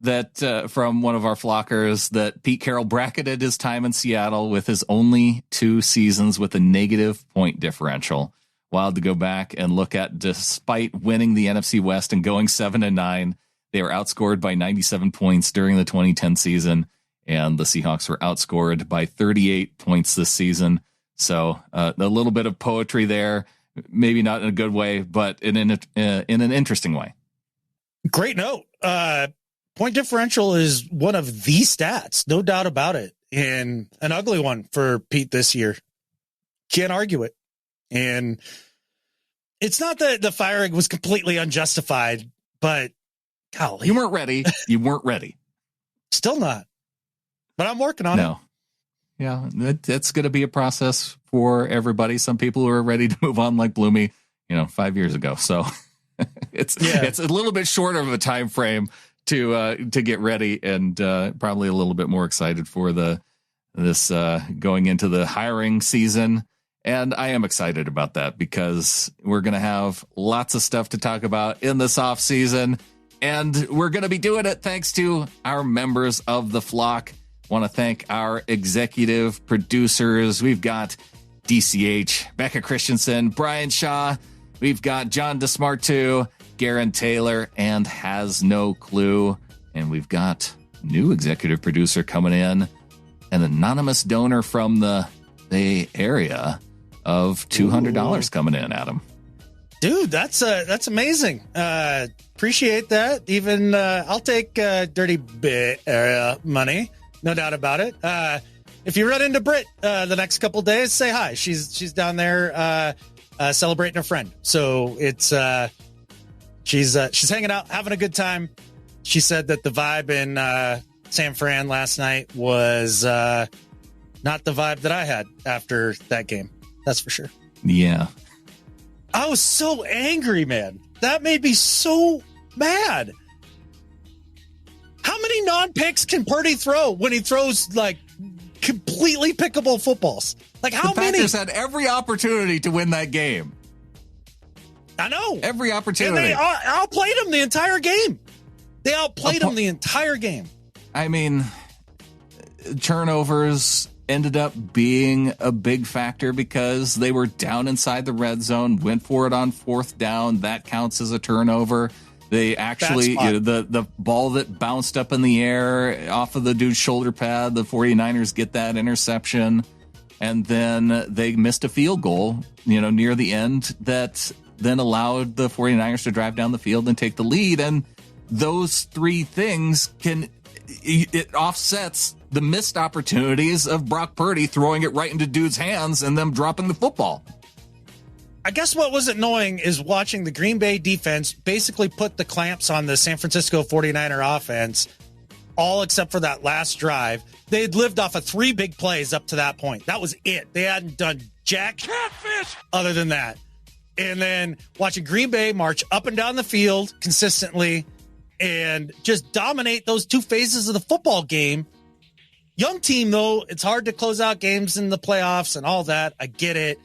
that from one of our flockers that Pete Carroll bracketed his time in Seattle with his only 2 seasons with a negative point differential. Wild to go back and look at, despite winning the NFC West and going 7-9, they were outscored by 97 points during the 2010 season, and the Seahawks were outscored by 38 points this season. So a little bit of poetry there, maybe not in a good way, but in an interesting way. Great note. Point differential is one of the stats, no doubt about it, and an ugly one for Pete this year. Can't argue it. And it's not that the firing was completely unjustified, but golly. You weren't ready. You weren't ready. Still not. But I'm working on it. Yeah, it's going to be a process for everybody. Some people are ready to move on, like Bloomy, 5 years ago. So it's a little bit shorter of a time frame to get ready, and probably a little bit more excited for this going into the hiring season. And I am excited about that because we're going to have lots of stuff to talk about in this off season, and we're going to be doing it thanks to our members of the flock. Want to thank our executive producers. We've got DCH, Becca Christensen, Brian Shaw. We've got John DeSmartu, Garen Taylor, and Has No Clue. And we've got new executive producer coming in, an anonymous donor from the Bay Area of $200 coming in, Adam. Dude, that's amazing. Appreciate that. Even I'll take dirty Bay Area money, no doubt about it. If you run into Britt the next couple days, say hi. She's down there celebrating a friend. So it's she's hanging out, having a good time. She said that the vibe in San Fran last night was not the vibe that I had after that game. That's for sure. Yeah. I was so angry, man. That made me so mad. How many non-picks can Purdy throw when he throws like completely pickable footballs? Like how many? The Packers had every opportunity to win that game. I know. Every opportunity. And they outplayed him the entire game. They outplayed him the entire game. I mean, turnovers ended up being a big factor because they were down inside the red zone, went for it on fourth down. That counts as a turnover. They actually, the ball that bounced up in the air off of the dude's shoulder pad, the 49ers get that interception. And then they missed a field goal, near the end that then allowed the 49ers to drive down the field and take the lead. And those three things it offsets the missed opportunities of Brock Purdy throwing it right into dude's hands and them dropping the football. I guess what was annoying is watching the Green Bay defense basically put the clamps on the San Francisco 49er offense, all except for that last drive. They had lived off of 3 big plays up to that point. That was it. They hadn't done jack other than that. And then watching Green Bay march up and down the field consistently and just dominate those 2 phases of the football game. Young team, though, it's hard to close out games in the playoffs and all that. I get it.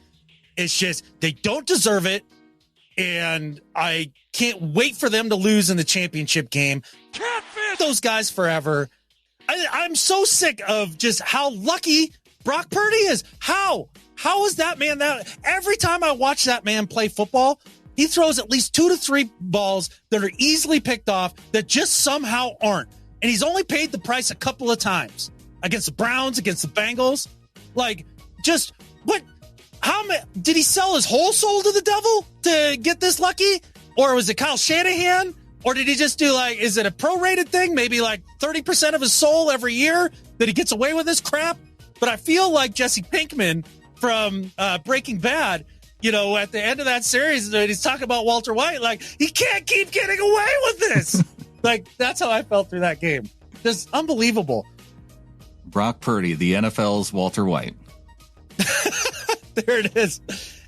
It's just they don't deserve it, and I can't wait for them to lose in the championship game. Catfish those guys forever. I'm so sick of just how lucky Brock Purdy is. How is that man that every time I watch that man play football, he throws at least 2 to 3 balls that are easily picked off that just somehow aren't. And he's only paid the price a couple of times against the Browns, against the Bengals. Like, just what? How many? Did he sell his whole soul to the devil to get this lucky? Or was it Kyle Shanahan? Or did he just do is it a prorated thing? Maybe 30% of his soul every year that he gets away with this crap? But I feel like Jesse Pinkman from Breaking Bad, at the end of that series, he's talking about Walter White, he can't keep getting away with this. That's how I felt through that game. Just unbelievable. Brock Purdy, the NFL's Walter White. There it is.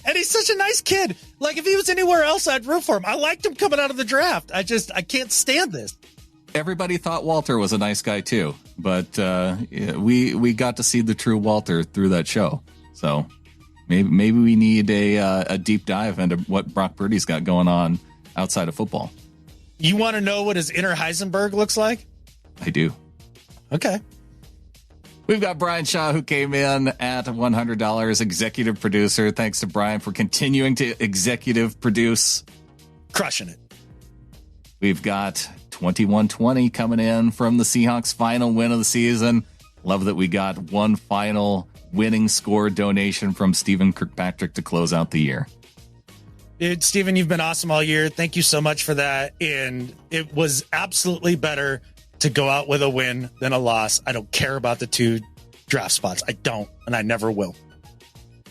And he's such a nice kid. If he was anywhere else, I'd root for him. I liked him coming out of the draft. I can't stand this. Everybody thought Walter was a nice guy too, but we got to see the true Walter through that show. So maybe we need a deep dive into what Brock Purdy's got going on outside of football. You want to know what his inner Heisenberg looks like? I do. Okay. We've got Brian Shaw, who came in at $100, executive producer. Thanks to Brian for continuing to executive produce. Crushing it. We've got 2120 coming in from the Seahawks' final win of the season. Love that we got one final winning score donation from Stephen Kirkpatrick to close out the year. Dude, Stephen, you've been awesome all year. Thank you so much for that. And it was absolutely better to go out with a win than a loss. I don't care about the 2 draft spots. I don't, and I never will.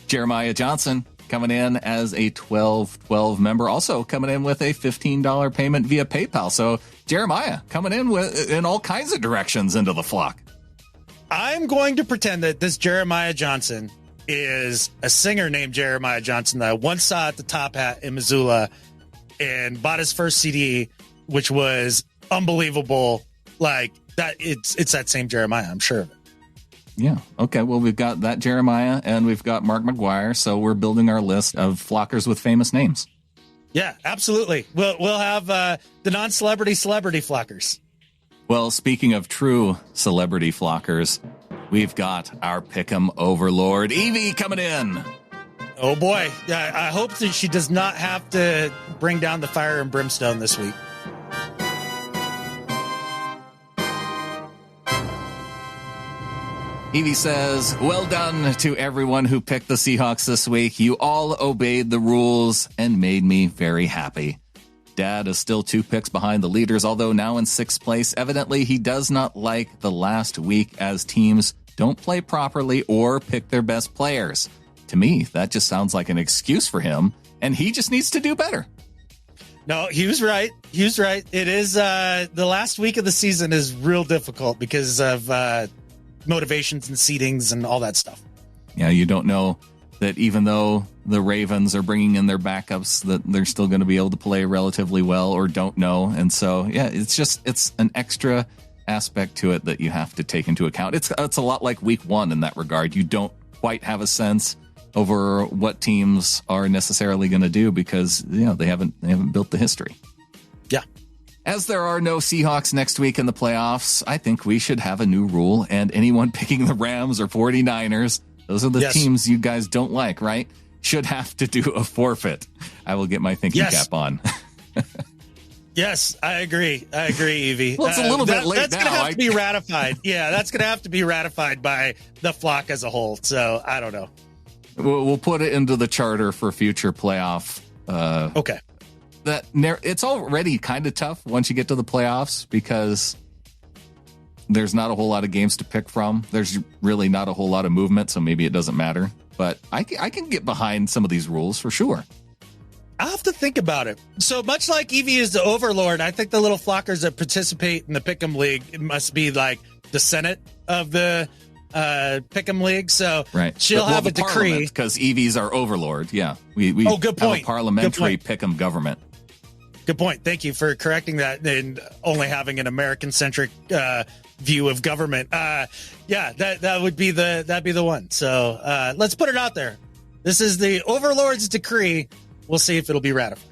Jeremiah Johnson coming in as a 1212 member, also coming in with a $15 payment via PayPal. So Jeremiah coming in all kinds of directions into the flock. I'm going to pretend that this Jeremiah Johnson is a singer named Jeremiah Johnson that I once saw at the Top Hat in Missoula and bought his first CD, which was unbelievable. That it's that same Jeremiah, I'm sure of it. Yeah. Okay. Well, we've got that Jeremiah and we've got Mark McGuire. So we're building our list of flockers with famous names. Yeah, absolutely. We'll have the non-celebrity flockers. Well, speaking of true celebrity flockers, we've got our Pick'em overlord, Evie, coming in. Oh, boy. I hope that she does not have to bring down the fire and brimstone this week. Evie says, well done to everyone who picked the Seahawks this week. You all obeyed the rules and made me very happy. Dad is still 2 picks behind the leaders, although now in 6th place. Evidently, he does not like the last week as teams don't play properly or pick their best players. To me, that just sounds like an excuse for him, and he just needs to do better. No, he was right. He was right. It is the last week of the season is real difficult because of motivations and seedings and all that stuff. Yeah, you don't know that even though the Ravens are bringing in their backups, that they're still going to be able to play relatively well, or don't know. And so, yeah, it's an extra aspect to it that you have to take into account. It's a lot like week 1 in that regard. You don't quite have a sense over what teams are necessarily going to do because, they haven't built the history. Yeah. As there are no Seahawks next week in the playoffs, I think we should have a new rule, and anyone picking the Rams or 49ers, those are the teams you guys don't like, right? Should have to do a forfeit. I will get my thinking cap on. Yes, I agree, Evie. Well, it's a little bit late that's now. That's going to have to be ratified. Yeah, that's going to have to be ratified by the flock as a whole. So, I don't know. We'll put it into the charter for future playoff. Okay. It's already kind of tough once you get to the playoffs because there's not a whole lot of games to pick from. There's really not a whole lot of movement, so maybe it doesn't matter. But I can get behind some of these rules for sure. I'll have to think about it. So much like Evie is the overlord, I think the little flockers that participate in the Pick'em League must be like the Senate of the Pick'em League. So she'll have a decree. Because Evie's our overlord. Yeah. We good point. Have a parliamentary Pick'em government. Good point. Thank you for correcting that and only having an American-centric view of government. That would be that'd be the one. So let's put it out there. This is the overlord's decree. We'll see if it'll be ratified.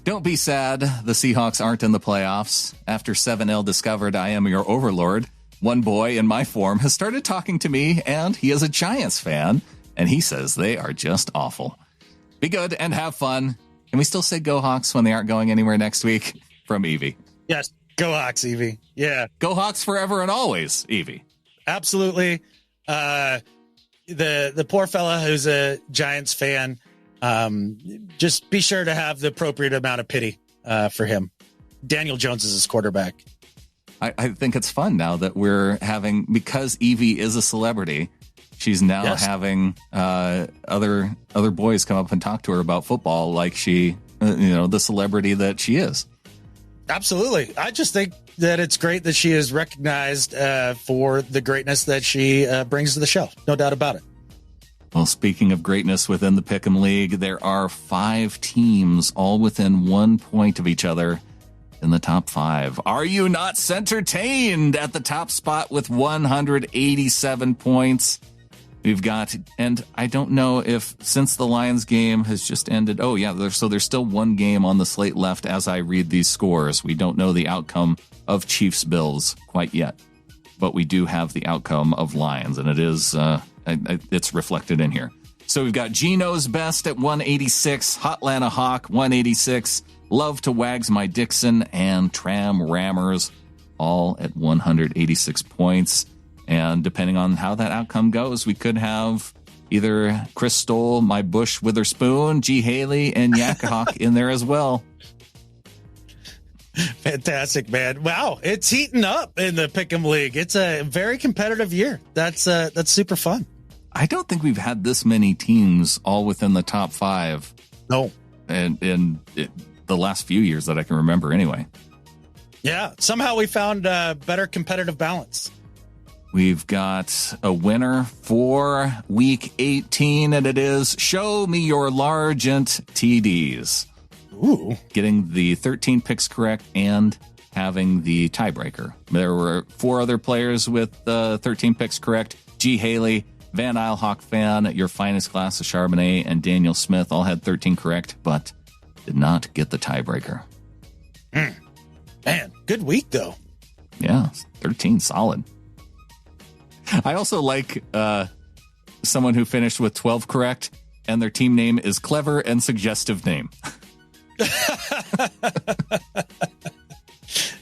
Don't be sad. The Seahawks aren't in the playoffs. After 7L discovered I am your overlord, one boy in my form has started talking to me, and he is a Giants fan, and he says they are just awful. Be good and have fun. Can we still say Go Hawks when they aren't going anywhere next week? From Evie. Yes, Go Hawks, Evie. Yeah. Go Hawks forever and always, Evie. Absolutely. The poor fella who's a Giants fan, just be sure to have the appropriate amount of pity for him. Daniel Jones is his quarterback. I think it's fun now that we're having, because Evie is a celebrity, she's now having other boys come up and talk to her about football like she, the celebrity that she is. Absolutely. I just think that it's great that she is recognized for the greatness that she brings to the show. No doubt about it. Well, speaking of greatness within the Pick'em League, there are 5 teams all within 1 point of each other in the top 5. Are you not entertained at the top spot with 187 points? We've got, and I don't know if since the Lions game has just ended. Oh, yeah. There's still one game on the slate left as I read these scores. We don't know the outcome of Chiefs Bills quite yet, but we do have the outcome of Lions, and it is, it's reflected in here. So we've got Geno's Best at 186, Hotlanta Hawk 186, Love to Wags My Dixon, and Tram Rammers all at 186 points. And depending on how that outcome goes, we could have either Chris Stoll, My Bush Witherspoon, G. Haley, and Yakahawk in there as well. Fantastic, man. Wow, it's heating up in the Pick'em League. It's a very competitive year. That's super fun. I don't think we've had this many teams all within the top 5. No. And in the last few years that I can remember anyway. Yeah, somehow we found better competitive balance. We've got a winner for week 18, and it is Show Me Your Largent TDs. Ooh. Getting the 13 picks correct and having the tiebreaker. There were 4 other players with 13 picks correct. G. Haley, Van Isle Hawk Fan, Your Finest Glass of Chardonnay, and Daniel Smith all had 13 correct, but did not get the tiebreaker. Man, good week, though. Yeah, 13 solid. I also like someone who finished with 12 correct, and their team name is Clever and Suggestive Name.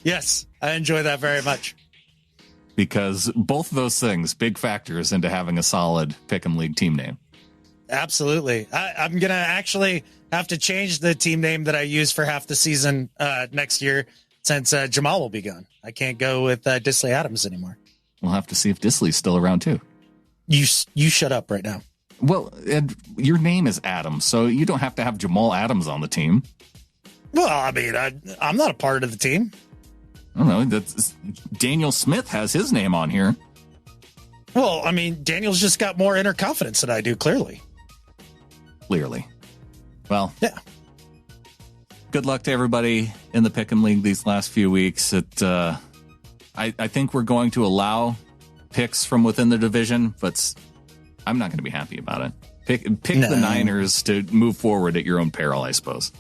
Yes, I enjoy that very much. because both of those things, big factors into having a solid Pick'em League team name. Absolutely. I'm going to actually have to change the team name that I use for half the season next year, since Jamal will be gone. I can't go with Disley Adams anymore. We'll have to see if Disley's still around too. You shut up right now. Well, and your name is Adams, so you don't have to have Jamal Adams on the team. Well, I mean, I'm not a part of the team. I don't know. Daniel Smith has his name on here. Well, I mean, Daniel's just got more inner confidence than I do, clearly. Well, yeah. Good luck to everybody in the Pick'em League these last few weeks. I think we're going to allow picks from within the division, but I'm not going to be happy about it. Pick the Niners to move forward at your own peril, I suppose.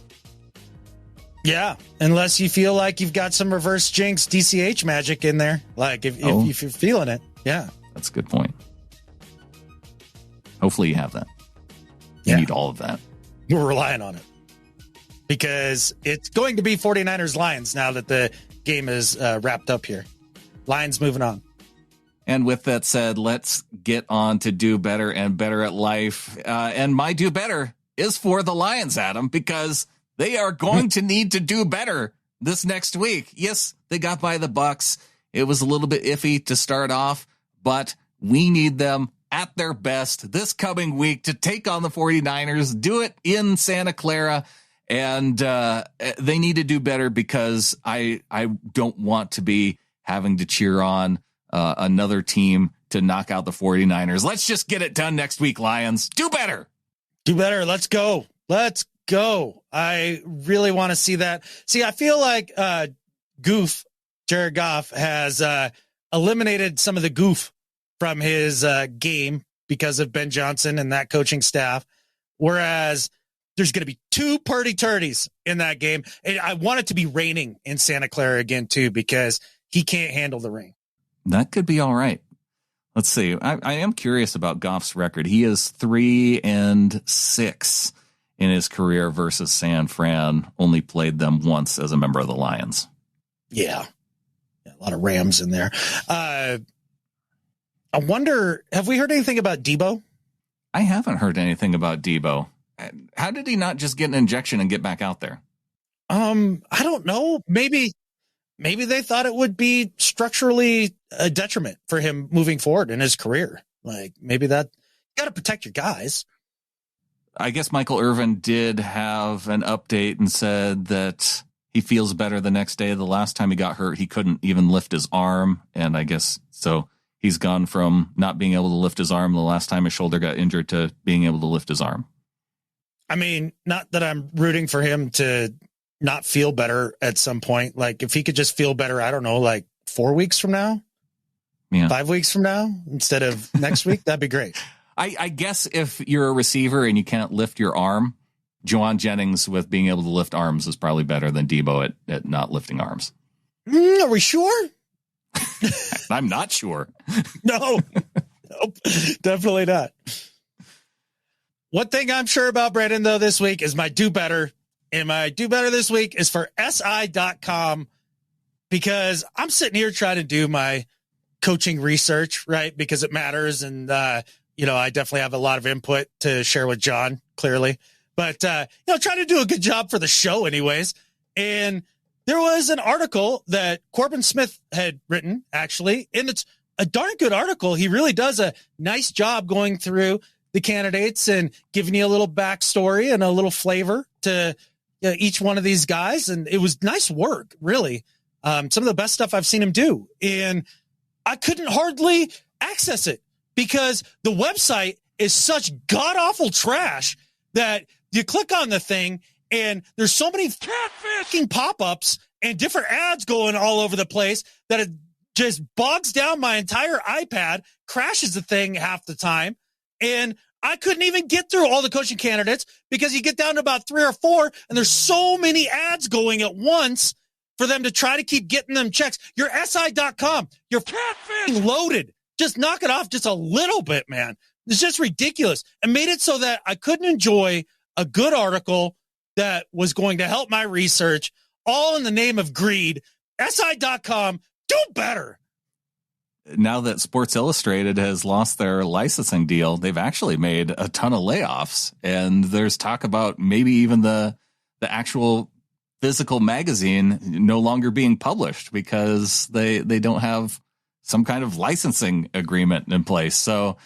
Yeah, unless you feel like you've got some reverse jinx DCH magic in there. Like if you're feeling it. Yeah. That's a good point. Hopefully you have that. You need all of that. We're relying on it. Because it's going to be 49ers Lions now that the game is wrapped up here. Lions moving on. And with that said, let's get on to do better and better at life. And my do better is for the Lions, Adam, because they are going to need to do better this next week. Yes, they got by the Bucs. It was a little bit iffy to start off, but we need them at their best this coming week to take on the 49ers, do it in Santa Clara. And they need to do better because I don't want to be having to cheer on another team to knock out the 49ers. Let's just get it done next week, Lions. Do better. Do better. Let's go. Let's go. I really want to see that. See, I feel like Jared Goff has eliminated some of the goof from his game because of Ben Johnson and that coaching staff, whereas there's going to be two Purdy turdies in that game. And I want it to be raining in Santa Clara again, too, because he can't handle the rain. That could be all right. Let's see. I am curious about Goff's record. He is 3-6 in his career versus San Fran. Only played them once as a member of the Lions. Yeah. A lot of Rams in there. I wonder, have we heard anything about Debo? I haven't heard anything about Debo. How did he not just get an injection and get back out there? I don't know. Maybe they thought it would be structurally a detriment for him moving forward in his career. Like maybe that you got to protect your guys. I guess Michael Irvin did have an update and said that he feels better the next day. The last time he got hurt, he couldn't even lift his arm. And I guess so he's gone from not being able to lift his arm the last time his shoulder got injured to being able to lift his arm. I mean, not that I'm rooting for him to not feel better at some point. Like if he could just feel better, I don't know, like 4 weeks from now, 5 weeks from now, instead of next week, that'd be great. I guess if you're a receiver and you can't lift your arm, Juwan Jennings with being able to lift arms is probably better than Debo at not lifting arms. Are we sure? I'm not sure. No, nope, definitely not. One thing I'm sure about, Brandon, though, this week is my do better. And my do better this week is for SI.com, because I'm sitting here trying to do my coaching research, right? Because it matters. And, I definitely have a lot of input to share with John, clearly. But, trying to do a good job for the show anyways. And there was an article that Corbin Smith had written, actually, and it's a darn good article. He really does a nice job going through the candidates and giving you a little backstory and a little flavor to each one of these guys. And it was nice work, really. Some of the best stuff I've seen him do. And I couldn't hardly access it because the website is such god awful trash that you click on the thing and there's so many catfishing pop-ups and different ads going all over the place that it just bogs down my entire iPad, crashes the thing half the time. And I couldn't even get through all the coaching candidates because you get down to about 3 or 4 and there's so many ads going at once for them to try to keep getting them checks. Your SI.com, your catfish loaded. Just knock it off just a little bit, man. It's just ridiculous. And made it so that I couldn't enjoy a good article that was going to help my research, all in the name of greed. SI.com, do better. now that Sports Illustrated has lost their licensing deal, they've actually made a ton of layoffs. And there's talk about maybe even the actual physical magazine no longer being published because they don't have some kind of licensing agreement in place. So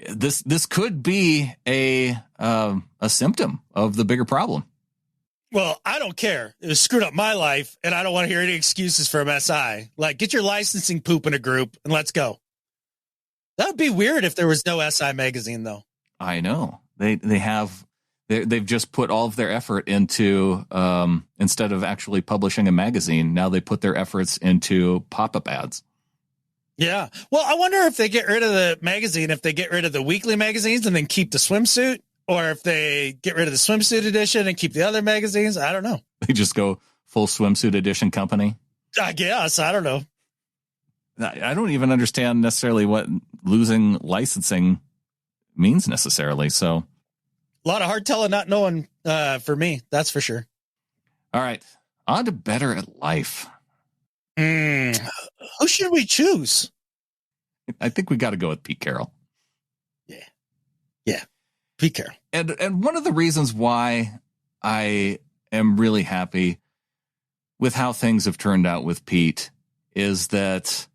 this could be a symptom of the bigger problem. Well, I don't care. It was screwed up my life, and I don't want to hear any excuses from SI. Like, get your licensing poop in a group, and let's go. That would be weird if there was no SI magazine, though. I know. They've just put all of their effort into, instead of actually publishing a magazine, now they put their efforts into pop-up ads. Yeah. Well, I wonder if they get rid of the magazine, if they get rid of the weekly magazines and then keep the swimsuit, or if they get rid of the swimsuit edition and keep the other magazines. I don't know. They just go full swimsuit edition company. I guess. I don't know. I don't even understand necessarily what losing licensing means necessarily. So a lot of hard telling, not knowing for me. That's for sure. All right. On to Better at Life. Who should we choose? I think we got to go with Pete Carroll. Yeah. Pete Carroll. And one of the reasons why I am really happy with how things have turned out with Pete is that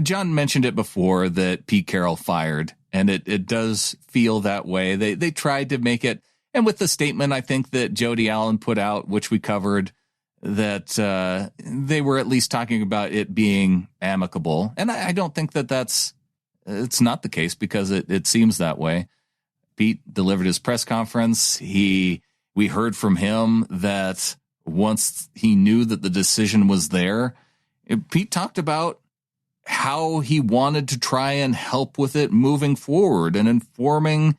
John mentioned it before that Pete Carroll fired, and it does feel that way. They tried to make it, and with the statement I think that Jody Allen put out, which we covered, that they were at least talking about it being amicable. And I don't think it's not the case because it seems that way. Pete delivered his press conference. We heard from him that once he knew that the decision was there, Pete talked about how he wanted to try and help with it moving forward and informing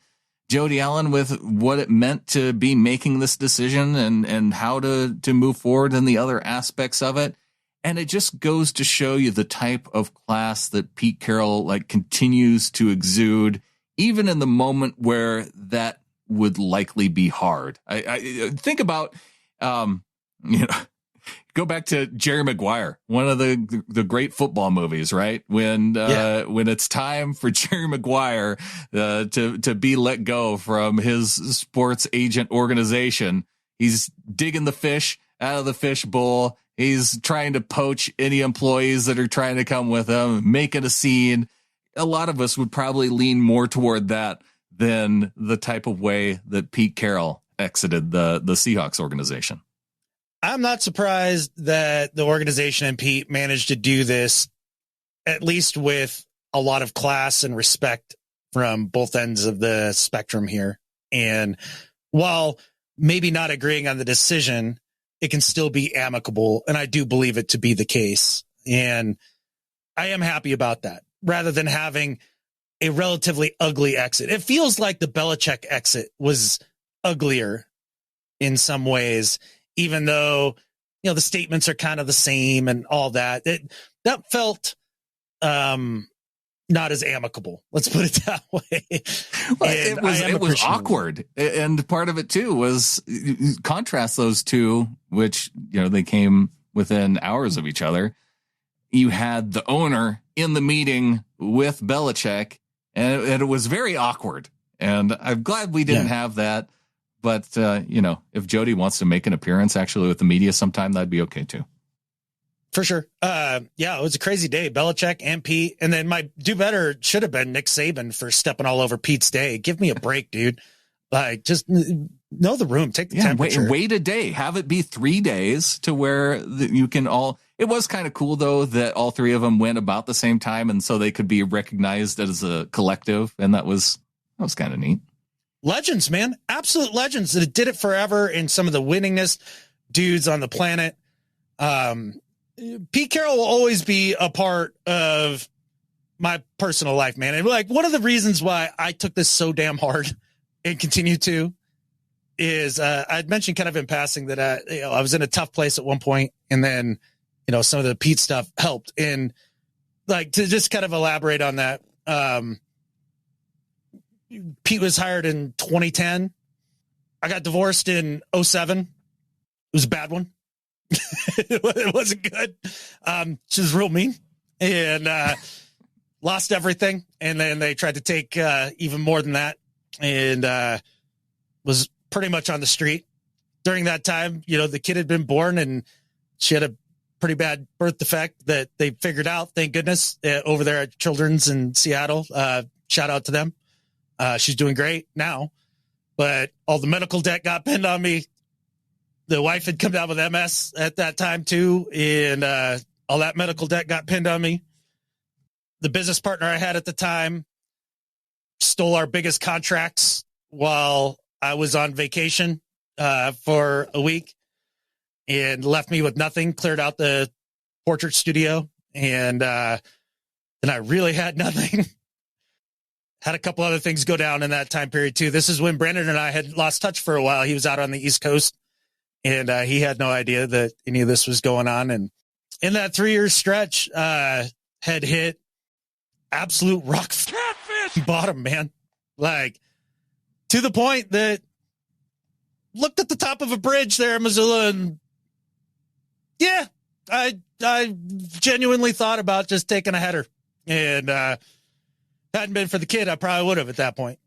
Jody Allen with what it meant to be making this decision and how to move forward and the other aspects of it. And it just goes to show you the type of class that Pete Carroll continues to exude, even in the moment where that would likely be hard. I think about, go back to Jerry Maguire, one of the great football movies, right? When it's time for Jerry Maguire to be let go from his sports agent organization, he's digging the fish out of the fish bowl. He's trying to poach any employees that are trying to come with him, making a scene. A lot of us would probably lean more toward that than the type of way that Pete Carroll exited the Seahawks organization. I'm not surprised that the organization and Pete managed to do this, at least with a lot of class and respect from both ends of the spectrum here. And while maybe not agreeing on the decision, it can still be amicable. And I do believe it to be the case. And I am happy about that rather than having a relatively ugly exit. It feels like the Belichick exit was uglier in some ways, even though, the statements are kind of the same and all that. That felt not as amicable. Let's put it that way. Well, it was awkward. And part of it too was contrast those two, which, they came within hours of each other. You had the owner in the meeting with Belichick, and it was very awkward. And I'm glad we didn't have that. But, if Jody wants to make an appearance actually with the media sometime, that'd be okay too. For sure. It was a crazy day. Belichick and Pete. And then my do better should have been Nick Saban for stepping all over Pete's day. Give me a break, dude. Just know the room. Take the temperature. Wait a day. Have it be 3 days to where you can all. It was kind of cool, though, that all three of them went about the same time. And so they could be recognized as a collective. And that was kind of neat. Legends, man. Absolute legends that did it forever. And some of the winningest dudes on the planet. Pete Carroll will always be a part of my personal life, man. And one of the reasons why I took this so damn hard and continue to is I'd mentioned kind of in passing that I was in a tough place at one point, and then some of the Pete stuff helped. And to just kind of elaborate on that, Pete was hired in 2010. I got divorced in 2007. It was a bad one. It wasn't good. She was real mean. and lost everything. And then they tried to take even more than that, and was pretty much on the street. During that time, the kid had been born, and she had a pretty bad birth defect that they figured out, thank goodness, over there at Children's in Seattle. Shout out to them. She's doing great now, but all the medical debt got pinned on me. The wife had come down with MS at that time too, and all that medical debt got pinned on me. The business partner I had at the time stole our biggest contracts while I was on vacation for a week, and left me with nothing, cleared out the portrait studio, and then I really had nothing. Had a couple other things go down in that time period too. This is when Brandon and I had lost touch for a while. He was out on the East Coast, and he had no idea that any of this was going on. And in that 3-year stretch, had hit absolute rock bottom, man. Like, to the point that looked at the top of a bridge there in Missoula, and yeah, I genuinely thought about just taking a header, and hadn't been for the kid, I probably would have at that point.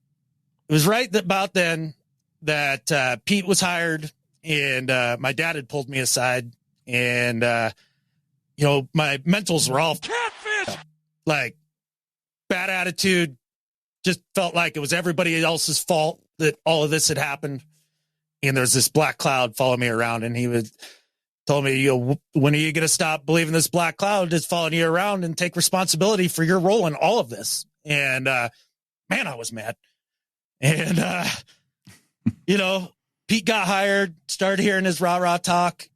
It was right about then that Pete was hired, and my dad had pulled me aside, and my mentals were all catfish, like bad attitude. Just felt like it was everybody else's fault that all of this had happened. And there's this black cloud following me around, and he told me, when are you going to stop believing this black cloud is following you around and take responsibility for your role in all of this? And, man, I was mad. And, Pete got hired, started hearing his rah-rah talk,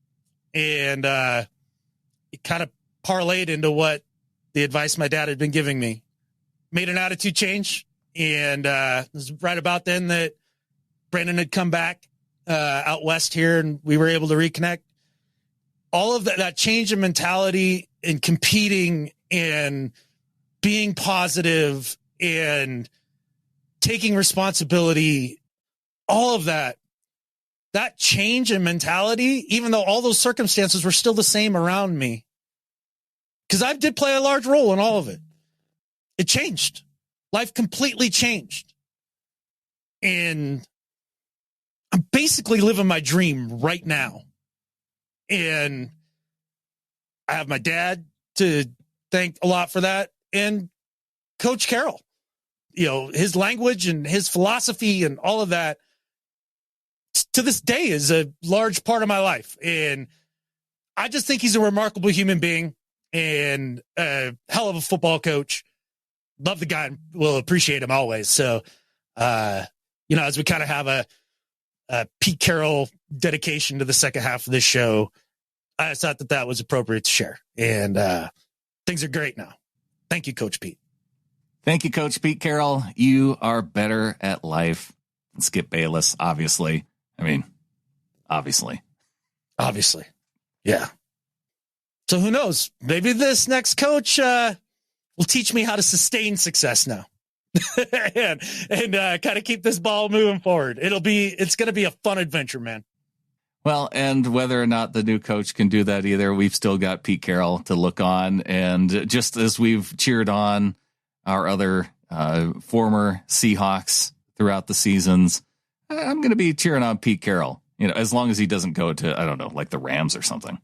and it kind of parlayed into what the advice my dad had been giving me. Made an attitude change, and it was right about then that Brandon had come back out west here, and we were able to reconnect. All of that change in mentality and competing and being positive and taking responsibility, all of that change in mentality, even though all those circumstances were still the same around me, because I did play a large role in all of it. It changed. Life completely changed. And I'm basically living my dream right now. And I have my dad to thank a lot for that, and Coach Carroll. His language and his philosophy and all of that, to this day, is a large part of my life. And I just think he's a remarkable human being and a hell of a football coach. Love the guy and will appreciate him always. So, as we kind of have a Pete Carroll dedication to the second half of this show, I thought that was appropriate to share. And things are great now. Thank you, Coach Pete. Thank you, Coach Pete Carroll. You are better at life than Skip Bayless, obviously. I mean, obviously. Yeah. So who knows? Maybe this next coach will teach me how to sustain success now. and kind of keep this ball moving forward. It's going to be a fun adventure, man. Well, and whether or not the new coach can do that either, we've still got Pete Carroll to look on. And just as we've cheered on our other former Seahawks throughout the seasons, I'm going to be cheering on Pete Carroll, as long as he doesn't go to, I don't know, like the Rams or something.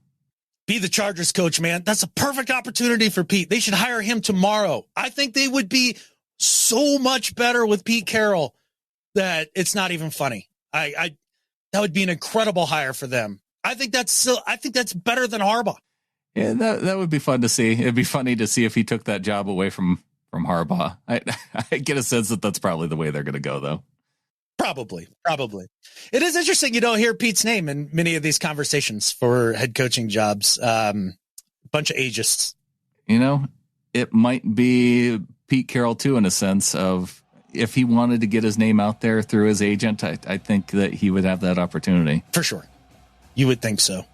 Be the Chargers coach, man. That's a perfect opportunity for Pete. They should hire him tomorrow. I think they would be so much better with Pete Carroll that it's not even funny. That would be an incredible hire for them. I think that's better than Harbaugh. Yeah, that would be fun to see. It'd be funny to see if he took that job away from Harbaugh. I get a sense that that's probably the way they're going to go, though. Probably. It is interesting you don't hear Pete's name in many of these conversations for head coaching jobs. Bunch of ageists. It might be Pete Carroll, too, in a sense of if he wanted to get his name out there through his agent, I think that he would have that opportunity. For sure. You would think so.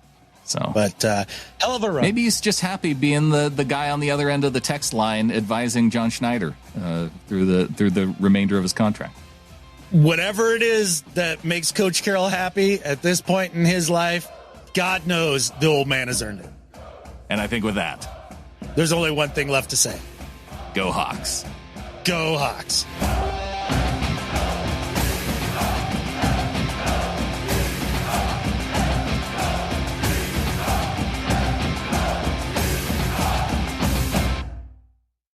But hell of a run. Maybe he's just happy being the guy on the other end of the text line advising John Schneider through the remainder of his contract. Whatever it is that makes Coach Carroll happy at this point in his life, God knows the old man has earned it. And I think with that, There's only one thing left to say. Go Hawks. Go Hawks.